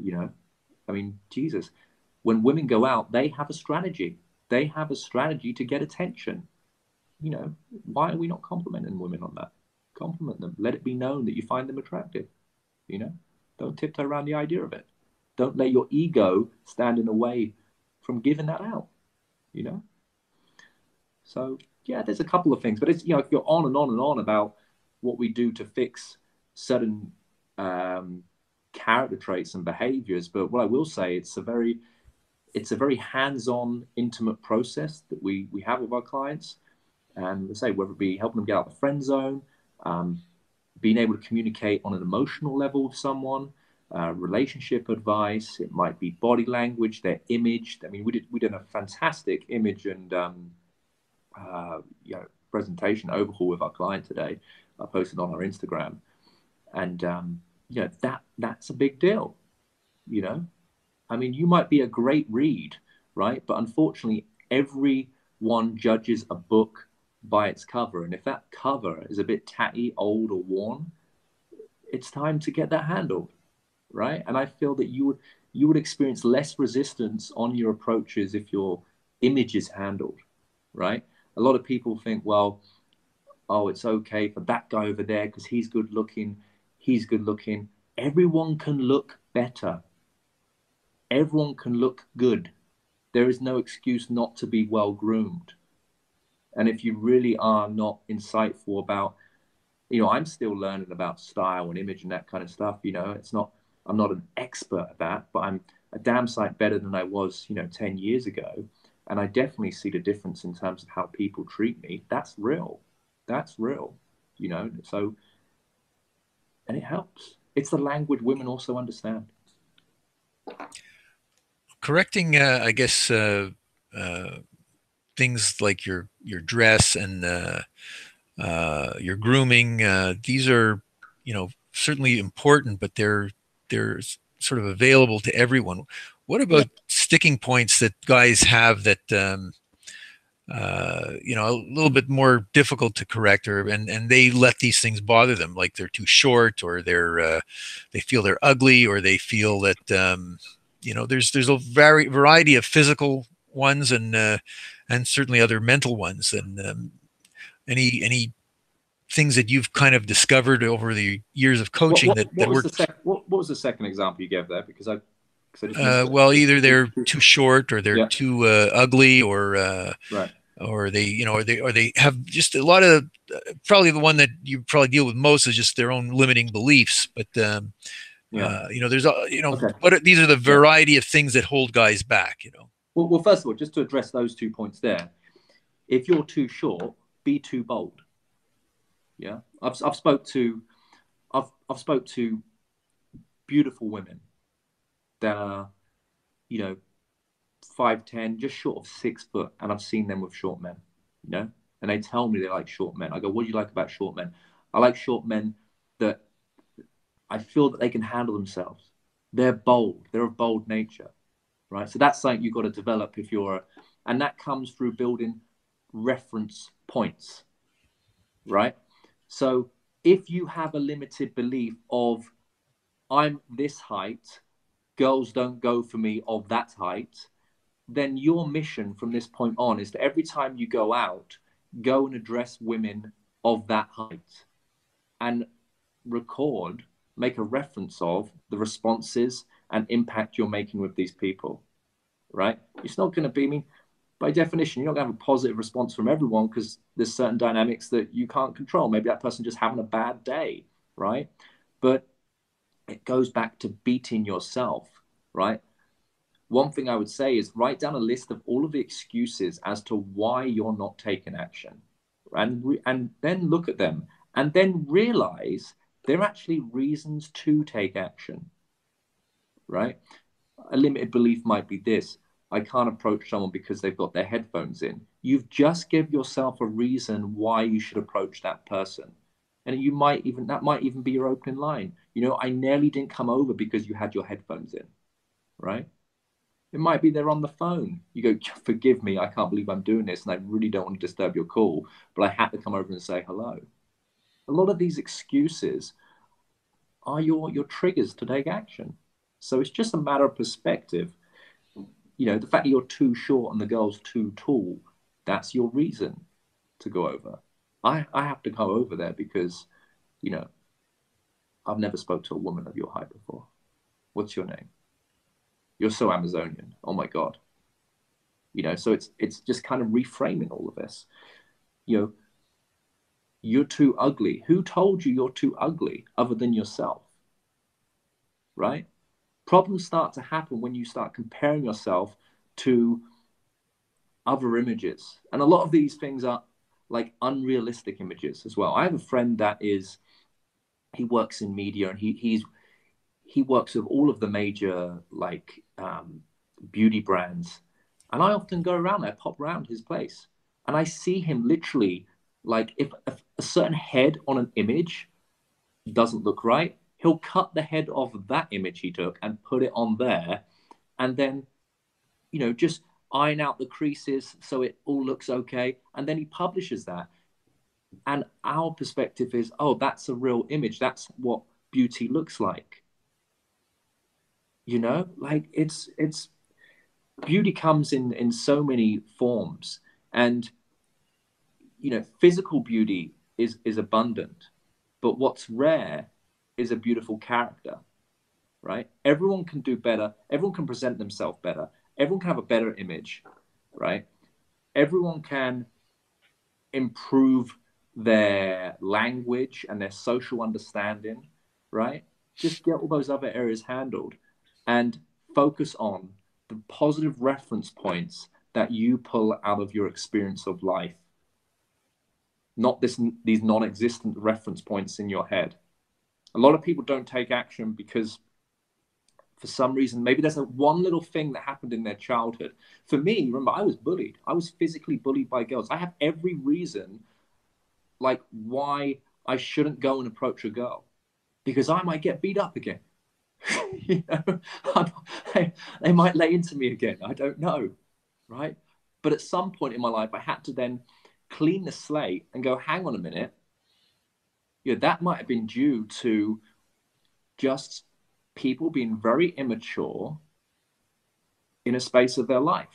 I mean, Jesus, when women go out, they have a strategy. They have a strategy to get attention. Why are we not complimenting women on that? Compliment them. Let it be known that you find them attractive. Don't tiptoe around the idea of it. Don't let your ego stand in the way from giving that out. So yeah, there's a couple of things, but it's if you're on and on and on about what we do to fix certain character traits and behaviors, but what I will say, it's a very hands-on, intimate process that we have with our clients. And let's say, whether it be helping them get out of the friend zone, being able to communicate on an emotional level with someone, relationship advice, it might be body language, their image. I mean, we did a fantastic image and presentation overhaul with our client today. I posted on our Instagram, and that's a big deal. I mean, you might be a great read, right? But unfortunately, everyone judges a book by its cover. And if that cover is a bit tatty, old, or worn, it's time to get that handled, right? And I feel that you would experience less resistance on your approaches if your image is handled, right? A lot of people think, well, oh, it's okay for that guy over there because he's good looking. He's good looking. Everyone can look better. Everyone can look good. There is no excuse not to be well groomed. And if you really are not insightful about, I'm still learning about style and image and that kind of stuff. It's not, I'm not an expert at that, but I'm a damn sight better than I was, 10 years ago. And I definitely see the difference in terms of how people treat me. That's real. That's real, So, and it helps. It's the language women also understand. Correcting, I guess, uh, things like your dress and your grooming. These are, certainly important, but they're sort of available to everyone. What Yeah. about sticking points that guys have that a little bit more difficult to correct, or and they let these things bother them, like they're too short, or they feel they're ugly, or they feel that there's a variety of physical ones and certainly other mental ones. And any things that you've kind of discovered over the years of What coaching what that what was the worked? second example you gave there? Because I just missed Well, it. either they're too short, or they're Yeah. too ugly, Right. or they or they have just a lot of probably the one that you probably deal with most is just their own limiting beliefs. But Yeah. there's Okay. these are the Yeah. variety of things that hold guys back. Well, first of all, just to address those 2 points there, if you're too short, be too bold. Yeah. I've spoke to beautiful women that are, you know, 5'10", just short of 6 foot, and I've seen them with short men, and they tell me they like short men. I go, what do you like about short men? I like short men that I feel that they can handle themselves. They're bold. They're of bold nature, right? So that's something you've got to develop and that comes through building reference points, right? So if you have a limited belief of I'm this height, girls don't go for me of that height, then your mission from this point on is that every time you go out, go and address women of that height and record, make a reference of the responses and impact you're making with these people, right? It's not going to be, I mean, by definition, you're not going to have a positive response from everyone because there's certain dynamics that you can't control. Maybe that person just having a bad day, right? But it goes back to beating yourself, right? One thing I would say is write down a list of all of the excuses as to why you're not taking action, and then look at them, and then realize they're actually reasons to take action, right? A limited belief might be this: I can't approach someone because they've got their headphones in. You've just give yourself a reason why you should approach that person. And that might even be your opening line. I nearly didn't come over because you had your headphones in, right? It might be they're on the phone. You go, forgive me, I can't believe I'm doing this, and I really don't want to disturb your call, but I had to come over and say hello. A lot of these excuses are your triggers to take action. So it's just a matter of perspective. The fact that you're too short and the girl's too tall, that's your reason to go over. I have to go over there because, you know, I've never spoke to a woman of your height before. What's your name? You're so Amazonian. Oh my God. So it's just kind of reframing all of this. You know, you're too ugly. Who told you you're too ugly other than yourself? Right? Problems start to happen when you start comparing yourself to other images. And a lot of these things are like unrealistic images as well. I have a friend that he works in media, and he works with all of the major beauty brands. And I often go around there, pop around his place, and I see him literally, like, if a certain head on an image doesn't look right, he'll cut the head off that image he took and put it on there, and then just iron out the creases so it all looks okay, and then he publishes that. And our perspective is, oh, that's a real image. That's what beauty looks like. Like it's beauty comes in so many forms, and physical beauty is abundant, but what's rare is a beautiful character, right? Everyone can do better. Everyone can present themselves better. Everyone can have a better image, right? Everyone can improve their language and their social understanding, right? just get all those other areas handled and focus on the positive reference points that you pull out of your experience of life, not these non-existent reference points in your head. A lot of people don't take action because for some reason, maybe there's one little thing that happened in their childhood. For me, remember, I was bullied. I was physically bullied by girls. I have every reason, like, why I shouldn't go and approach a girl, because I might get beat up again. You know, they might lay into me again. I don't know, right? But at some point in my life, I had to then clean the slate and go, hang on a minute. Yeah, that might have been due to just people being very immature in a space of their life.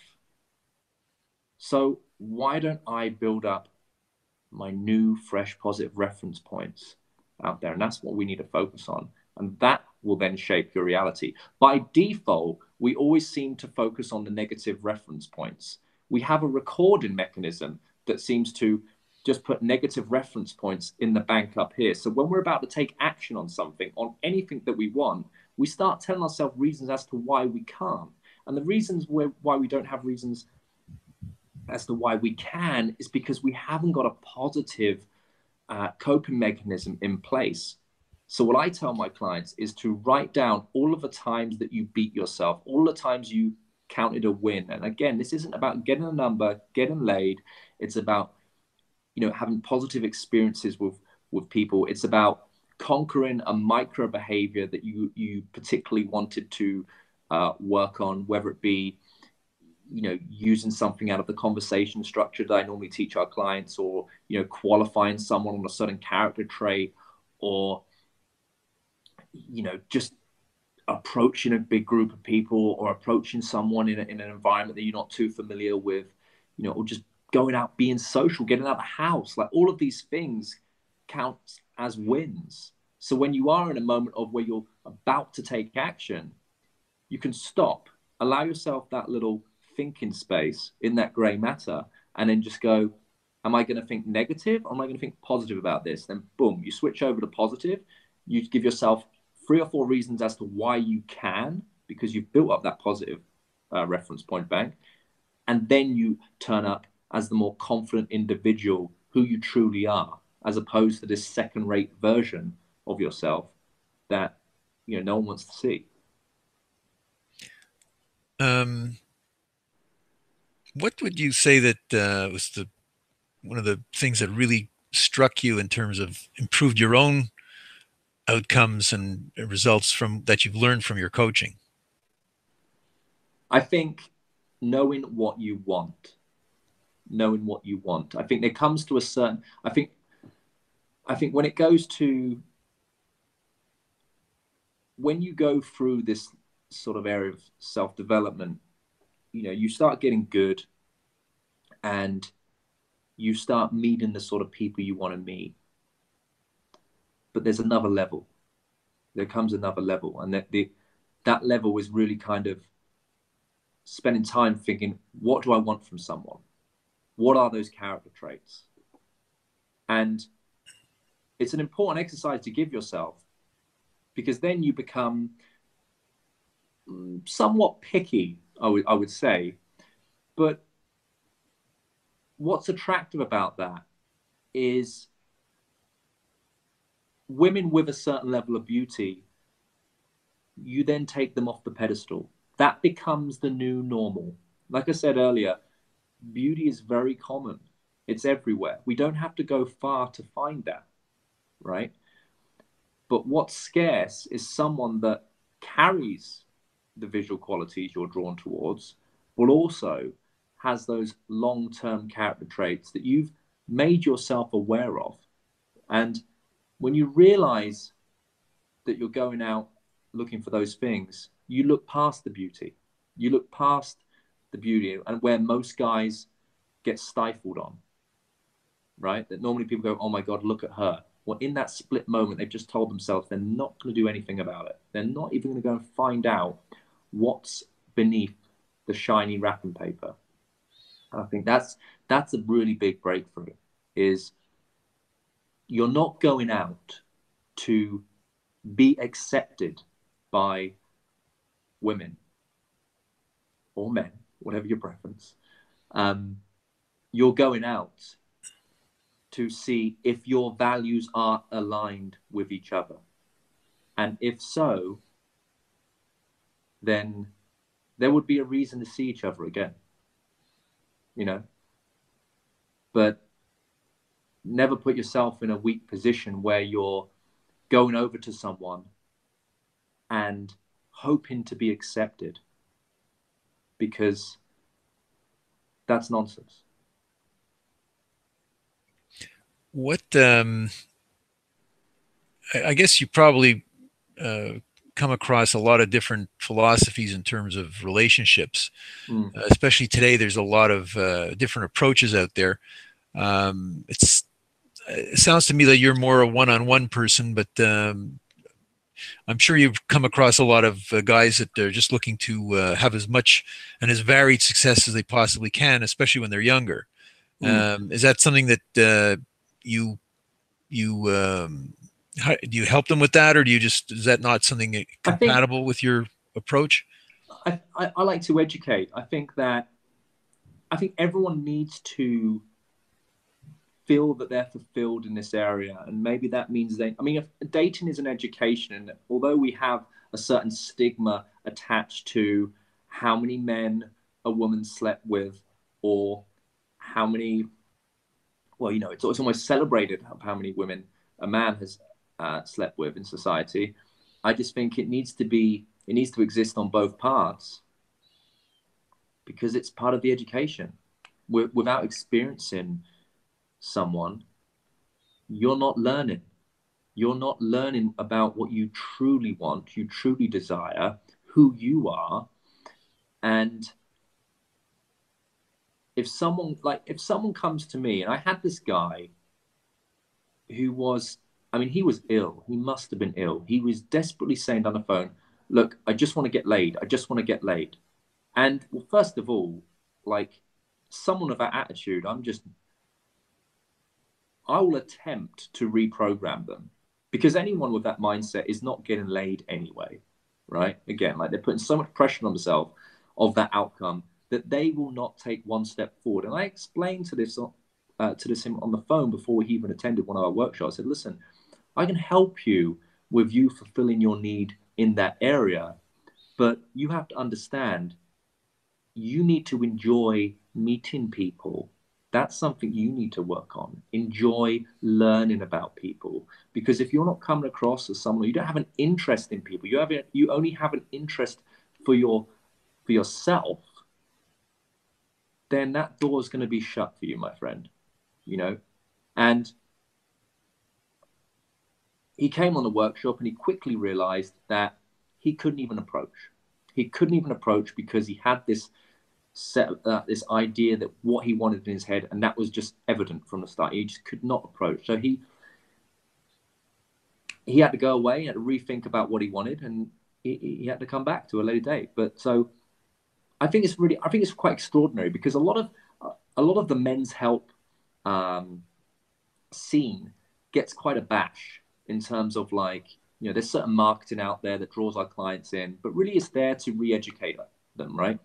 So why don't I build up my new, fresh, positive reference points out there? And that's what we need to focus on. And that will then shape your reality. By default, we always seem to focus on the negative reference points. We have a recording mechanism that seems to just put negative reference points in the bank up here. So when we're about to take action on something, on anything that we want, we start telling ourselves reasons as to why we can't. And the reasons why we don't have reasons as to why we can is because we haven't got a positive coping mechanism in place. So what I tell my clients is to write down all of the times that you beat yourself, all the times you counted a win. And again, this isn't about getting a number, getting laid. It's about, you know, having positive experiences with people. It's about conquering a micro behavior that you particularly wanted to work on, whether it be, you know, using something out of the conversation structure that I normally teach our clients, or, you know, qualifying someone on a certain character trait, or, you know, just approaching a big group of people, or approaching someone in an environment that you're not too familiar with, you know, or just going out, being social, getting out of the house. Like, all of these things count as wins. So when you are in a moment of where you're about to take action, you can stop, allow yourself that little thinking space in that gray matter, and then just go, am I going to think negative, or am I going to think positive about this? Then boom, you switch over to positive. You give yourself 3 or 4 reasons as to why you can, because you've built up that positive reference point bank. And then you turn up as the more confident individual who you truly are, as opposed to this second-rate version of yourself that, you know, no one wants to see. What would you say that was one of the things that really struck you in terms of improved your own outcomes and results from that you've learned from your coaching? I think knowing what you want, I think there comes to a certain, I think when it goes to, when you go through this sort of area of self-development, you know, you start getting good, and you start meeting the sort of people you want to meet. But there's another level. There comes another level. And that level is really kind of spending time thinking, what do I want from someone? What are those character traits? And it's an important exercise to give yourself, because then you become somewhat picky, I would say. But what's attractive about that is women with a certain level of beauty, you then take them off the pedestal. That becomes the new normal. Like I said earlier, beauty is very common. It's everywhere. We don't have to go far to find that, right? But what's scarce is someone that carries the visual qualities you're drawn towards, but also has those long-term character traits that you've made yourself aware of. And when you realize that you're going out looking for those things, you look past the beauty. You look past the beauty, and where most guys get stifled on, right? That normally people go, oh my God, look at her. Well, in that split moment, they've just told themselves they're not going to do anything about it. They're not even going to go and find out what's beneath the shiny wrapping paper. And I think that's a really big breakthrough, is you're not going out to be accepted by women or men, whatever your preference, you're going out to see if your values are aligned with each other. And if so, then there would be a reason to see each other again, you know? But never put yourself in a weak position where you're going over to someone and hoping to be accepted, because that's nonsense. What I guess you probably come across a lot of different philosophies in terms of relationships. Especially today, there's a lot of different approaches out there. It sounds to me that you're more a one-on-one person, but I'm sure you've come across a lot of guys that are just looking to have as much and as varied success as they possibly can, especially when they're younger. Is that something that you do you help them with that, or do you just is that not something I think compatible with your approach? I like to educate. I think everyone needs to feel that they're fulfilled in this area, and maybe that means if dating is an education, and although we have a certain stigma attached to how many men a woman slept with, or how many, well, it's almost celebrated how many women a man has slept with in society. I just think it needs to exist on both parts, because it's part of the education. Without experiencing someone, you're not learning. You're not learning about what you truly want, you truly desire, who you are. And if someone comes to me, and I had this guy who was, he was ill. He must have been ill. He was desperately saying on the phone, look, I just want to get laid. I just want to get laid. And well, first of all, like, someone of that attitude, I will attempt to reprogram them, because anyone with that mindset is not getting laid anyway, right? Again, like, they're putting so much pressure on themselves of that outcome that they will not take one step forward. And I explained to this him on the phone before he even attended one of our workshops. I said, listen, I can help you with you fulfilling your need in that area, but you have to understand, you need to enjoy meeting people. That's something you need to work on. Enjoy learning about people, because if you're not coming across as someone, you don't have an interest in people, you only have an interest for yourself, then that door is going to be shut for you, my friend. And he came on the workshop and he quickly realized that he couldn't even approach. He couldn't even approach because he had this this idea that what he wanted in his head, and that was just evident from the start. He just could not approach. So he had to go away, he had to rethink about what he wanted, and he had to come back to a later date. But so I think it's quite extraordinary, because a lot of the men's help scene gets quite a bash in terms of, like, there's certain marketing out there that draws our clients in, but really it's there to re-educate them, right?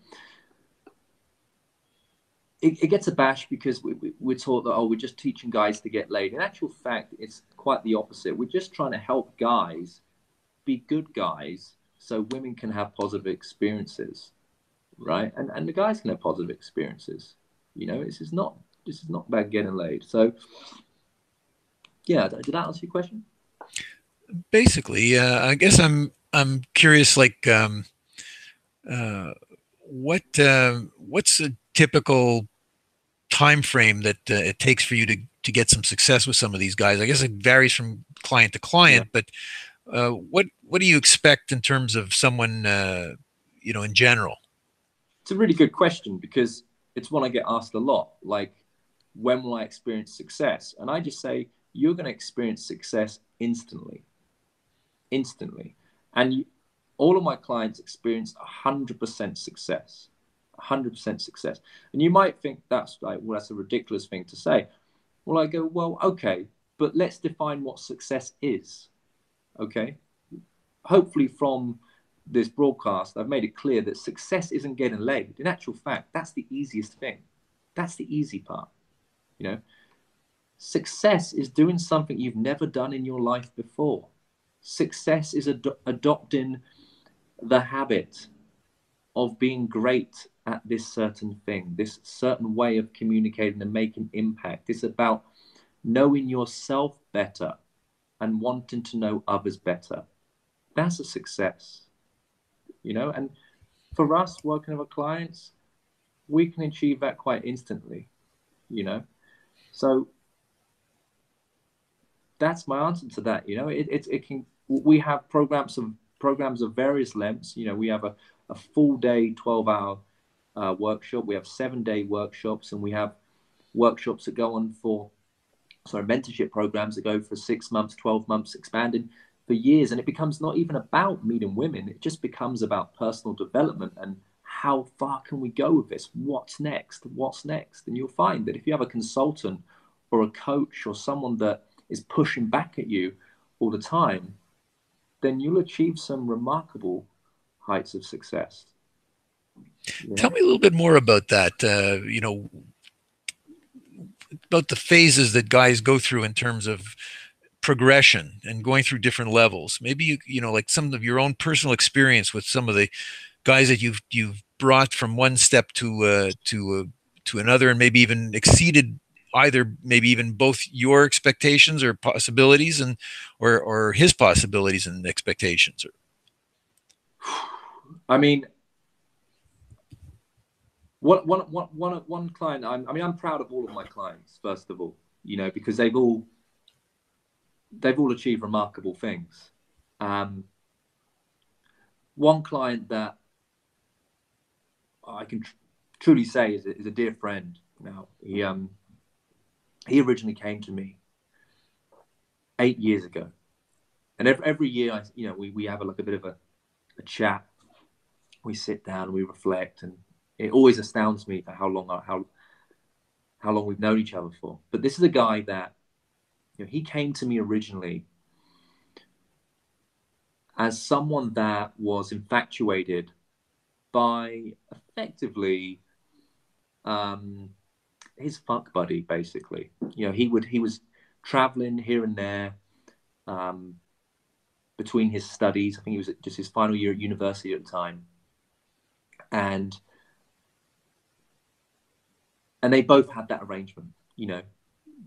It gets a bash because we're taught that, we're just teaching guys to get laid. In actual fact, it's quite the opposite. We're just trying to help guys be good guys so women can have positive experiences, right? And the guys can have positive experiences. This is not about getting laid. So yeah, did that answer your question? Basically, I guess I'm curious, like, what's a typical time frame that it takes for you to get some success with some of these guys? I guess it varies from client to client, but what do you expect in terms of someone, in general? It's a really good question, because it's one I get asked a lot. Like, when will I experience success? And I just say, you're going to experience success instantly. And all of my clients experienced 100% success. 100% success. And you might think that's like, well, that's a ridiculous thing to say. Well, I go, well, okay, but let's define what success is. Okay, hopefully from this broadcast, I've made it clear that success isn't getting laid. In actual fact, that's the easiest thing. That's the easy part. You know, success is doing something you've never done in your life before. Success is adopting the habit of being great at this certain thing, this certain way of communicating and making impact. It's about knowing yourself better and wanting to know others better. That's a success, you know. And for us working with our clients, we can achieve that quite instantly, you know. So that's my answer to that. You know, it can. We have programs of various lengths. You know, we have a full day, 12-hour workshop. We have 7-day workshops, and we have workshops that go on for, mentorship programs that go for 6 months, 12 months, expanding for years. And it becomes not even about meeting women. It just becomes about personal development and how far can we go with this? What's next? What's next? And you'll find that if you have a consultant or a coach or someone that is pushing back at you all the time, then you'll achieve some remarkable heights of success. You Tell know? me a little bit more about that. About the phases that guys go through in terms of progression and going through different levels. Maybe like some of your own personal experience with some of the guys that you've brought from one step to another, and maybe even exceeded either maybe even both your expectations or possibilities, and or his possibilities and expectations. I mean, one client. I'm proud of all of my clients. First of all, you know, because they've all achieved remarkable things. One client that I can truly say is a dear friend. Now he originally came to me 8 years ago, and every year we have a bit of a chat. We sit down, we reflect, and it always astounds me how long we've known each other for. But this is a guy that, he came to me originally as someone that was infatuated by effectively his fuck buddy, basically. He was traveling here and there between his studies. I think he was just his final year at university at the time, and they both had that arrangement.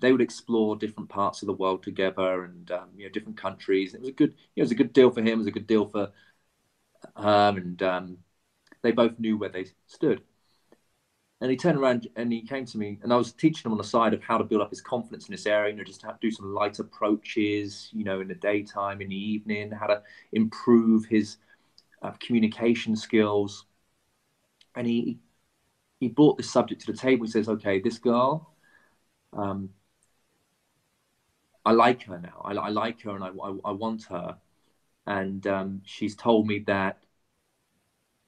They would explore different parts of the world together, and different countries. It was a good deal for him. It was a good deal for her, and they both knew where they stood. And he turned around and he came to me, and I was teaching him on the side of how to build up his confidence in this area. Just how to do some light approaches, in the daytime, in the evening, how to improve his communication skills. And he brought this subject to the table. He says, "Okay, this girl, I like her now. I like her, and I want her. And she's told me that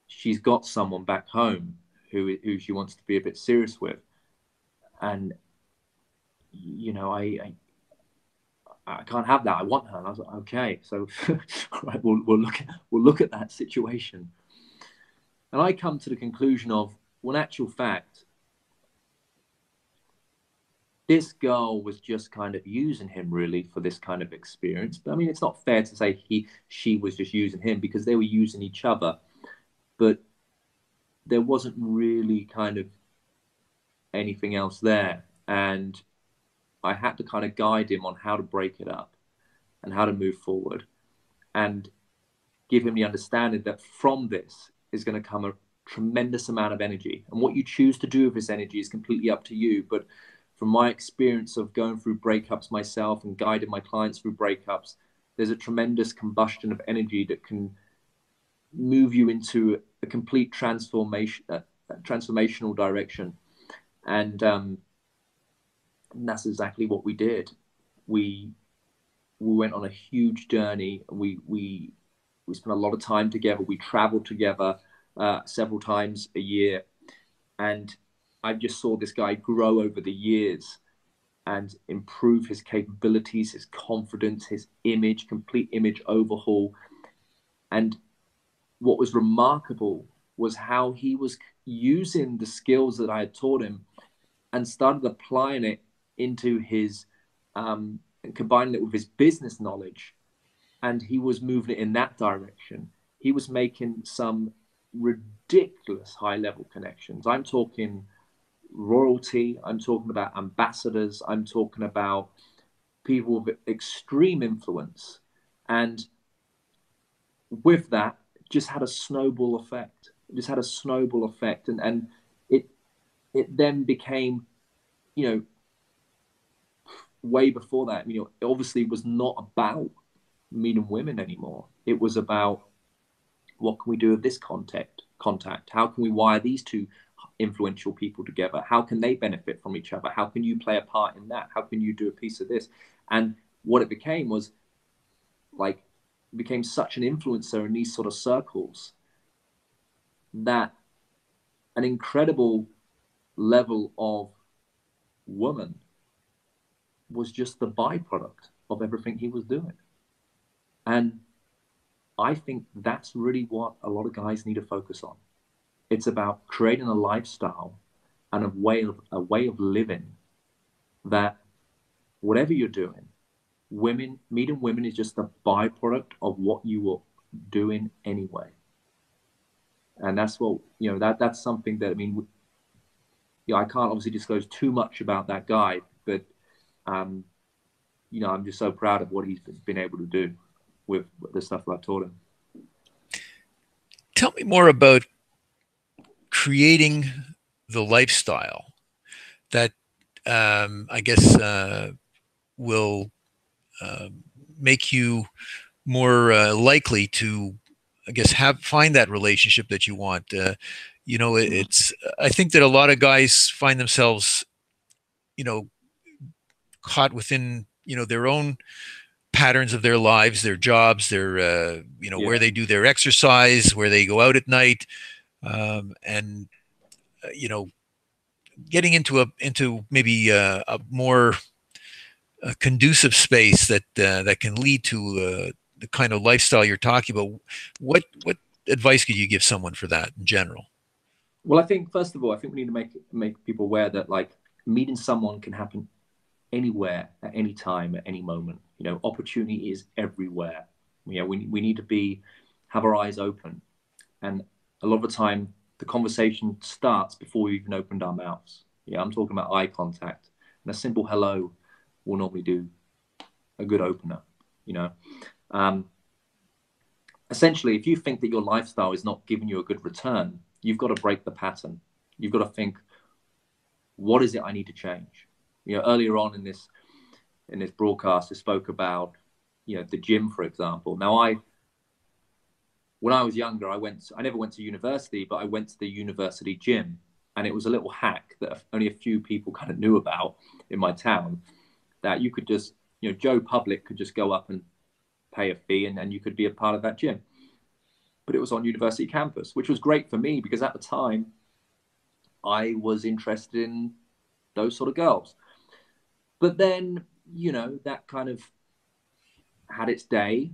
she's got someone back home who she wants to be a bit serious with. And I can't have that. I want her." And I was like, "Okay, so right, we'll look at that situation." And I come to the conclusion of, well, in actual fact, this girl was just kind of using him really for this kind of experience. But I mean, it's not fair to say she was just using him, because they were using each other. But there wasn't really kind of anything else there. And I had to kind of guide him on how to break it up and how to move forward, and give him the understanding that from this is going to come a tremendous amount of energy. And what you choose to do with this energy is completely up to you. But from my experience of going through breakups myself and guiding my clients through breakups, there's a tremendous combustion of energy that can move you into a complete transformational direction. And that's exactly what we did. We went on a huge journey. We spent a lot of time together. We traveled together several times a year. And I just saw this guy grow over the years and improve his capabilities, his confidence, his image, complete image overhaul. And what was remarkable was how he was using the skills that I had taught him and started applying it into his, and combining it with his business knowledge. And he was moving it in that direction. He was making some ridiculous high level connections. I'm talking royalty, I'm talking about ambassadors, I'm talking about people with extreme influence. And with that, just had a snowball effect. It just had a snowball effect. And it it then became, you know, way before that, you know, it obviously was not about meeting women anymore. It was about, what can we do with this contact? How can we wire these two influential people together? How can they benefit from each other? How can you play a part in that? How can you do a piece of this? And what it became was like, became such an influencer in these sort of circles that an incredible level of woman was just the byproduct of everything he was doing. And I think that's really what a lot of guys need to focus on. It's about creating a lifestyle and a way of living that, whatever you're doing, meeting women is just a byproduct of what you were doing anyway. And that's what, you know, that's something that, I mean, you know, I can't obviously disclose too much about that guy, but you know, I'm just so proud of what he's been able to do with the stuff that I taught him. Tell me more about creating the lifestyle that I guess will uh, make you more likely to, I guess, find that relationship that you want. You know, it's. I think that a lot of guys find themselves, you know, caught within, you know, their own patterns of their lives, their jobs, their you know, where Yeah. they do their exercise, where they go out at night, and you know, getting into maybe a more conducive space that that can lead to the kind of lifestyle you're talking about. What advice could you give someone for that in general? Well, I think first of all, I think we need to make people aware that, like, meeting someone can happen anywhere, at any time, at any moment. You know, opportunity is everywhere. You know, we need to have our eyes open. And a lot of the time, the conversation starts before we even opened our mouths. Yeah, I'm talking about eye contact. And a simple hello will normally do a good opener, you know. Um, Essentially, if you think that your lifestyle is not giving you a good return, you've got to break the pattern. You've got to think, what is it I need to change? You know, earlier on in this broadcast, I spoke about, you know, the gym, for example. Now, when I was younger, I never went to university, but I went to the university gym, and it was a little hack that only a few people kind of knew about in my town, that you could just, you know, Joe Public could just go up and pay a fee, and you could be a part of that gym. But it was on university campus, which was great for me because at the time I was interested in those sort of girls. But then, you know, that kind of had its day,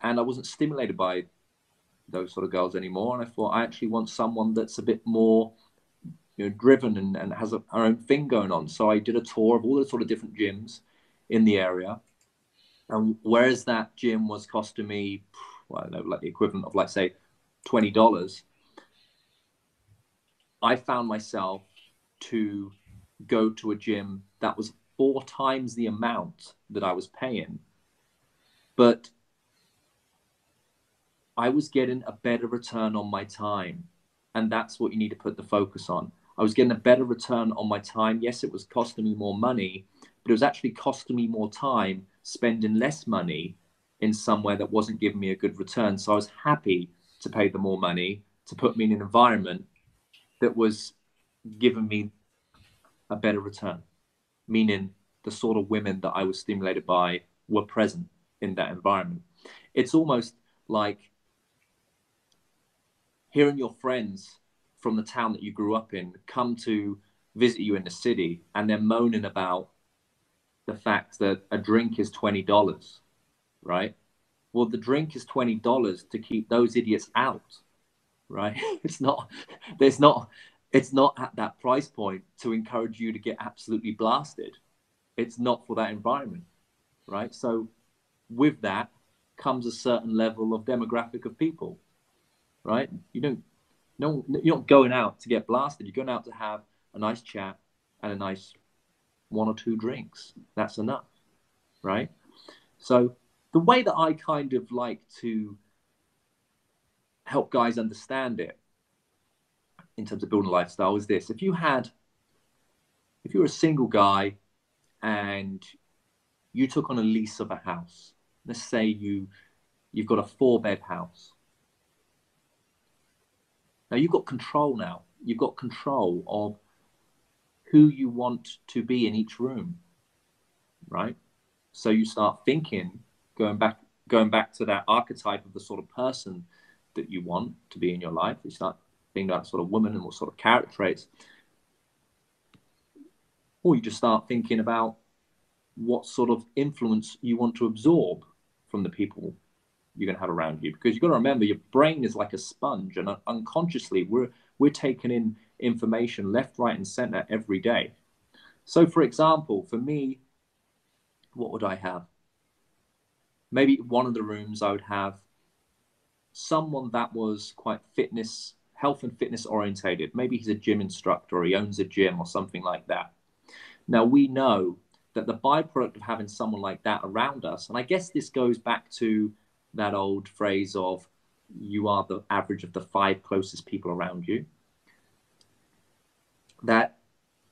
and I wasn't stimulated by those sort of girls anymore. And I thought, I actually want someone that's a bit more, you know, driven and has her own thing going on. So I did a tour of all the sort of different gyms in the area. And whereas that gym was costing me, well, I don't know, like the equivalent of, like, say, $20, I found myself to go to a gym that was 4 times the amount that I was paying, but I was getting a better return on my time. And that's what you need to put the focus on. I was getting a better return on my time. Yes, it was costing me more money, but it was actually costing me more time, spending less money in somewhere that wasn't giving me a good return. So I was happy to pay the more money to put me in an environment that was giving me a better return, meaning the sort of women that I was stimulated by were present in that environment. It's almost like hearing your friends from the town that you grew up in come to visit you in the city, and they're moaning about the fact that a drink is $20, right? Well, the drink is $20 to keep those idiots out, right? It's not, there's not, it's not at that price point to encourage you to get absolutely blasted. It's not for that environment, right? So with that comes a certain level of demographic of people, right? You don't, no, you're not going out to get blasted. You're going out to have a nice chat and a nice one or two drinks. That's enough, right? So the way that I kind of like to help guys understand it in terms of building a lifestyle is this: if you're a single guy and you took on a lease of a house, let's say you've got a 4-bed house. Now you've got control now. You've got control of who you want to be in each room, right? So you start thinking, going back to that archetype of the sort of person that you want to be in your life. You start thinking about sort of woman and what sort of character traits. Or you just start thinking about what sort of influence you want to absorb from the people you're going to have around you. Because you've got to remember, your brain is like a sponge, and unconsciously we're taking in information left, right, and center every day. So, for example, for me, what would I have? Maybe one of the rooms I would have someone that was quite health and fitness orientated. Maybe he's a gym instructor or he owns a gym or something like that. Now, we know that the byproduct of having someone like that around us, and I guess this goes back to that old phrase of you are the average of the 5 closest people around you, that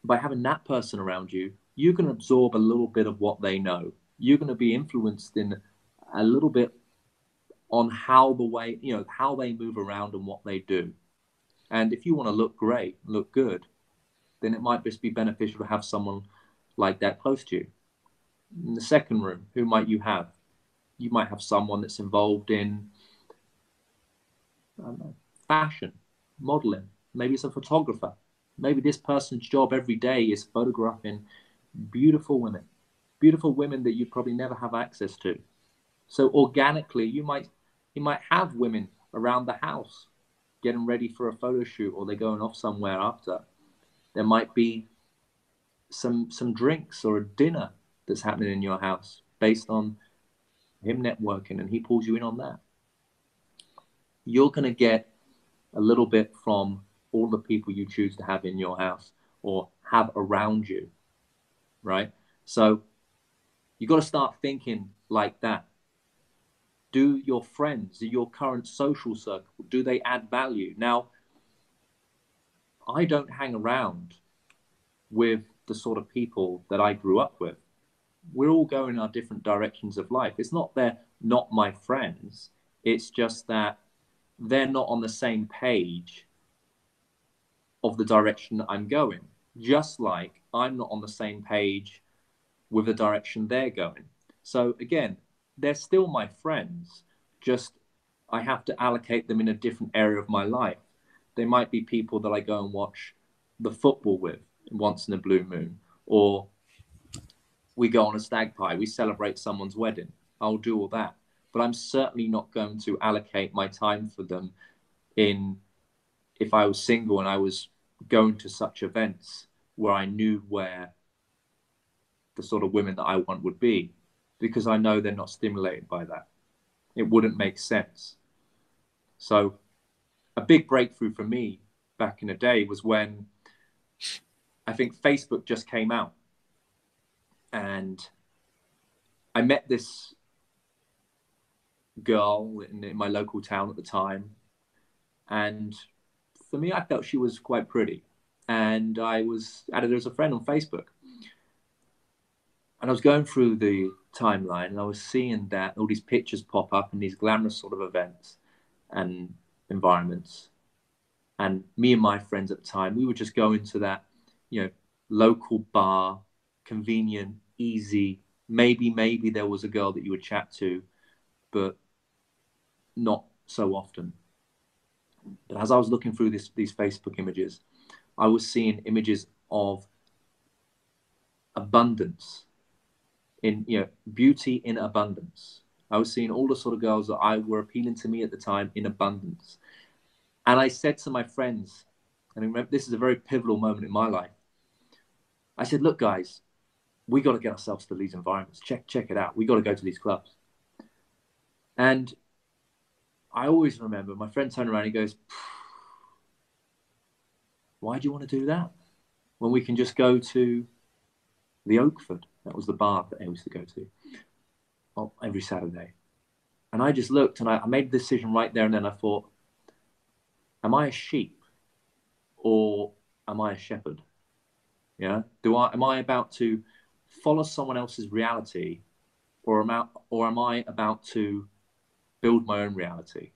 by having that person around you, you can absorb a little bit of what they know. You're going to be influenced in a little bit on how they move around and what they do. And if you want to look great, look good, then it might just be beneficial to have someone like that close to you. In the second room, who might you have? You might have someone that's involved in, I don't know, fashion, modeling. Maybe it's a photographer. Maybe this person's job every day is photographing beautiful women that you probably never have access to. So organically, you might have women around the house getting ready for a photo shoot, or they're going off somewhere after. There might be some drinks or a dinner that's happening in your house based on him networking, and he pulls you in on that. You're going to get a little bit from all the people you choose to have in your house or have around you, right? So you got to start thinking like that. Do your friends, your current social circle, do they add value? Now, I don't hang around with the sort of people that I grew up with. We're all going our different directions of life. It's not they're not my friends. It's just that they're not on the same page of the direction that I'm going. Just like I'm not on the same page with the direction they're going. So again, they're still my friends. Just I have to allocate them in a different area of my life. They might be people that I go and watch the football with once in a blue moon, or we go on a stag pie, we celebrate someone's wedding. I'll do all that. But I'm certainly not going to allocate my time for them if I was single and I was going to such events where I knew where the sort of women that I want would be, because I know they're not stimulated by that. It wouldn't make sense. So a big breakthrough for me back in the day was when I think Facebook just came out. And I met this girl in my local town at the time. And for me, I felt she was quite pretty. And I added her as a friend on Facebook. And I was going through the timeline and I was seeing that all these pictures pop up in these glamorous sort of events and environments. And me and my friends at the time, we would just go into that, local bar, convenient, easy. Maybe there was a girl that you would chat to, but not so often. But as I was looking through these Facebook images, I was seeing images of abundance, in beauty in abundance. I was seeing all the sort of girls that I were appealing to me at the time in abundance. And I said to my friends, and I remember this is a very pivotal moment in my life. I said, look, guys, we got to get ourselves to these environments. Check it out. We got to go to these clubs. And I always remember my friend turned around and he goes, why do you want to do that when we can just go to the Oakford? That was the bar that I used to go to every Saturday. And I just looked and I made the decision right there and then. I thought, am I a sheep or am I a shepherd? Yeah. Am I about to follow someone else's reality, or am I about to build my own reality?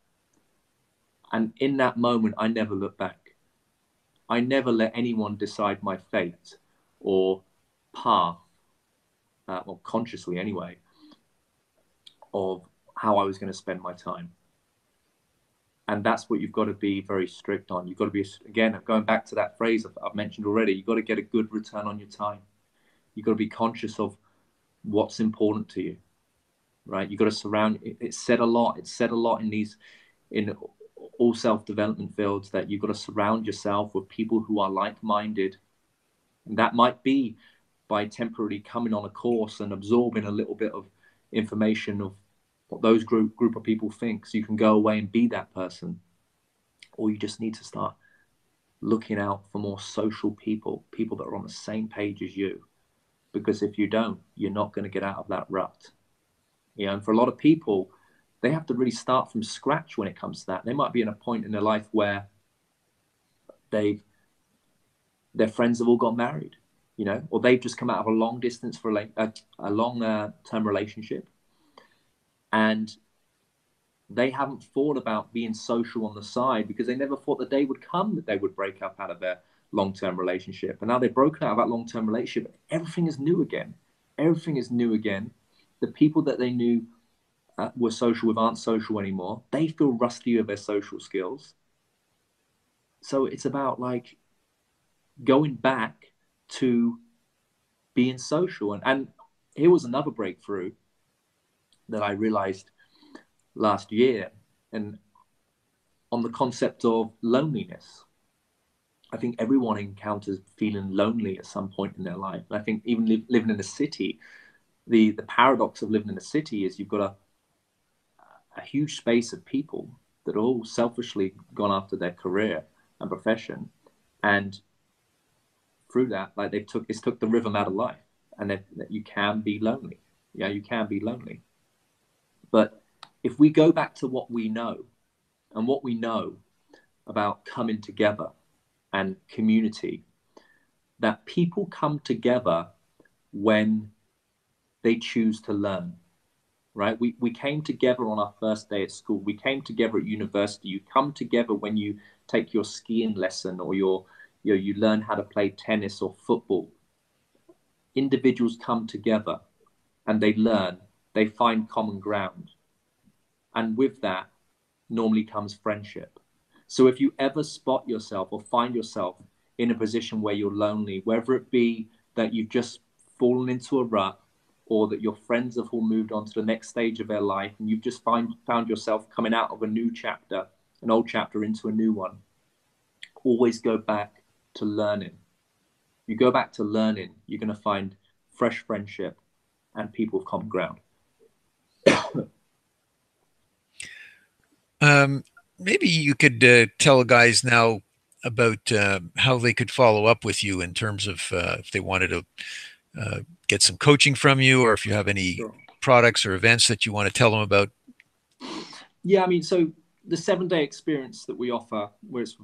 And in that moment, I never looked back. I never let anyone decide my fate or path, well, consciously anyway, of how I was going to spend my time. And that's what you've got to be very strict on. You've got to be, again, going back to that phrase I've mentioned already, you've got to get a good return on your time. You've got to be conscious of what's important to you, right? You've got to surround, it's said a lot in all self-development fields that you've got to surround yourself with people who are like-minded. And that might be by temporarily coming on a course and absorbing a little bit of information of what those group of people think, so you can go away and be that person. Or you just need to start looking out for more social people that are on the same page as you. Because if you don't, you're not going to get out of that rut. And for a lot of people, they have to really start from scratch when it comes to that. They might be in a point in their life where their friends have all got married, or they've just come out of a long distance for a long-term relationship. And they haven't thought about being social on the side because they never thought the day would come that they would break up out of their long-term relationship. And now they've broken out of that long-term relationship. Everything is new again. Everything is new again. The people that they knew were social with aren't social anymore. They feel rusty with their social skills. So it's about like going back to being social. And here was another breakthrough that I realized last year, and on the concept of loneliness. I think everyone encounters feeling lonely at some point in their life. And I think even living in a city, the paradox of living in a city is you've got a huge space of people that are all selfishly gone after their career and profession, and through that, like it's took the rhythm out of life, and that you can be lonely. Yeah, you can be lonely. But if we go back to what we know, and what we know about coming together and community, that people come together when they choose to learn, right? We came together on our first day at school. We came together at university. You come together when you take your skiing lesson, or you learn how to play tennis or football. Individuals come together and they learn, they find common ground. And with that normally comes friendship. So if you ever spot yourself or find yourself in a position where you're lonely, whether it be that you've just fallen into a rut, or that your friends have all moved on to the next stage of their life, and you've just found yourself coming out of a new chapter, an old chapter into a new one, always go back to learning. You go back to learning, you're going to find fresh friendship and people with common ground. Maybe you could tell guys now about how they could follow up with you in terms of if they wanted to get some coaching from you, or if you have any Sure. products or events that you want to tell them about. Yeah, I mean, so the 7-day experience that we offer, where it's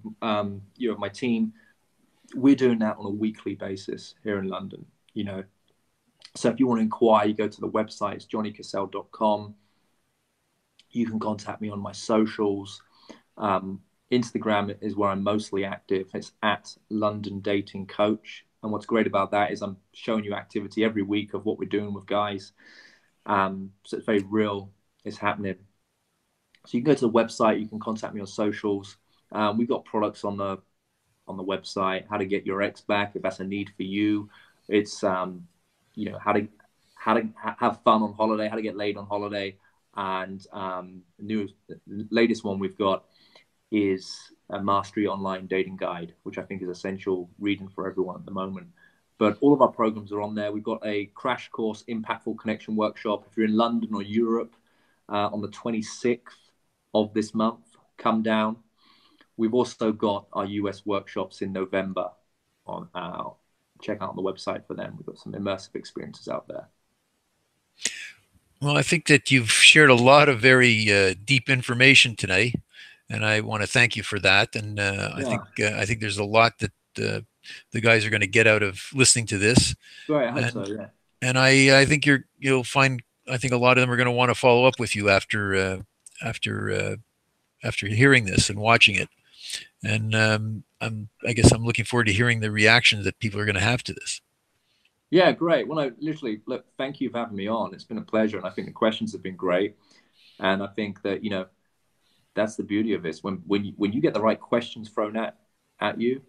you and my team, we're doing that on a weekly basis here in London. So if you want to inquire, you go to the website, it's johnnycassell.com. You can contact me on my socials. Instagram is where I'm mostly active. It's at London Dating Coach. And what's great about that is I'm showing you activity every week of what we're doing with guys. So it's very real. It's happening. So you can go to the website. You can contact me on socials. We've got products on the website. How to get your ex back if that's a need for you. It's how to have fun on holiday. How to get laid on holiday. And the latest one we've got is a Mastery Online Dating Guide, which I think is essential reading for everyone at the moment. But all of our programs are on there. We've got a crash course, Impactful Connection workshop. If you're in London or Europe on the 26th of this month, come down. We've also got our US workshops in November. Check out on the website for them. We've got some immersive experiences out there. Well, I think that you've shared a lot of very deep information today, and I want to thank you for that. And I think there's a lot that the guys are going to get out of listening to this. Great, I hope so. And Yeah. and I think you'll find, I think a lot of them are going to want to follow up with you after hearing this and watching it. And I guess I'm looking forward to hearing the reactions that people are going to have to this. Yeah, great. Well, look, thank you for having me on. It's been a pleasure, and I think the questions have been great. And I think that that's the beauty of this. When you get the right questions thrown at you,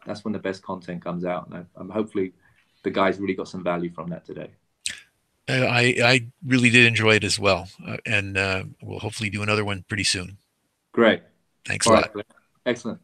that's when the best content comes out. And I'm hopefully the guys really got some value from that today. I really did enjoy it as well, and we'll hopefully do another one pretty soon. Great. Thanks a All lot. right. Excellent.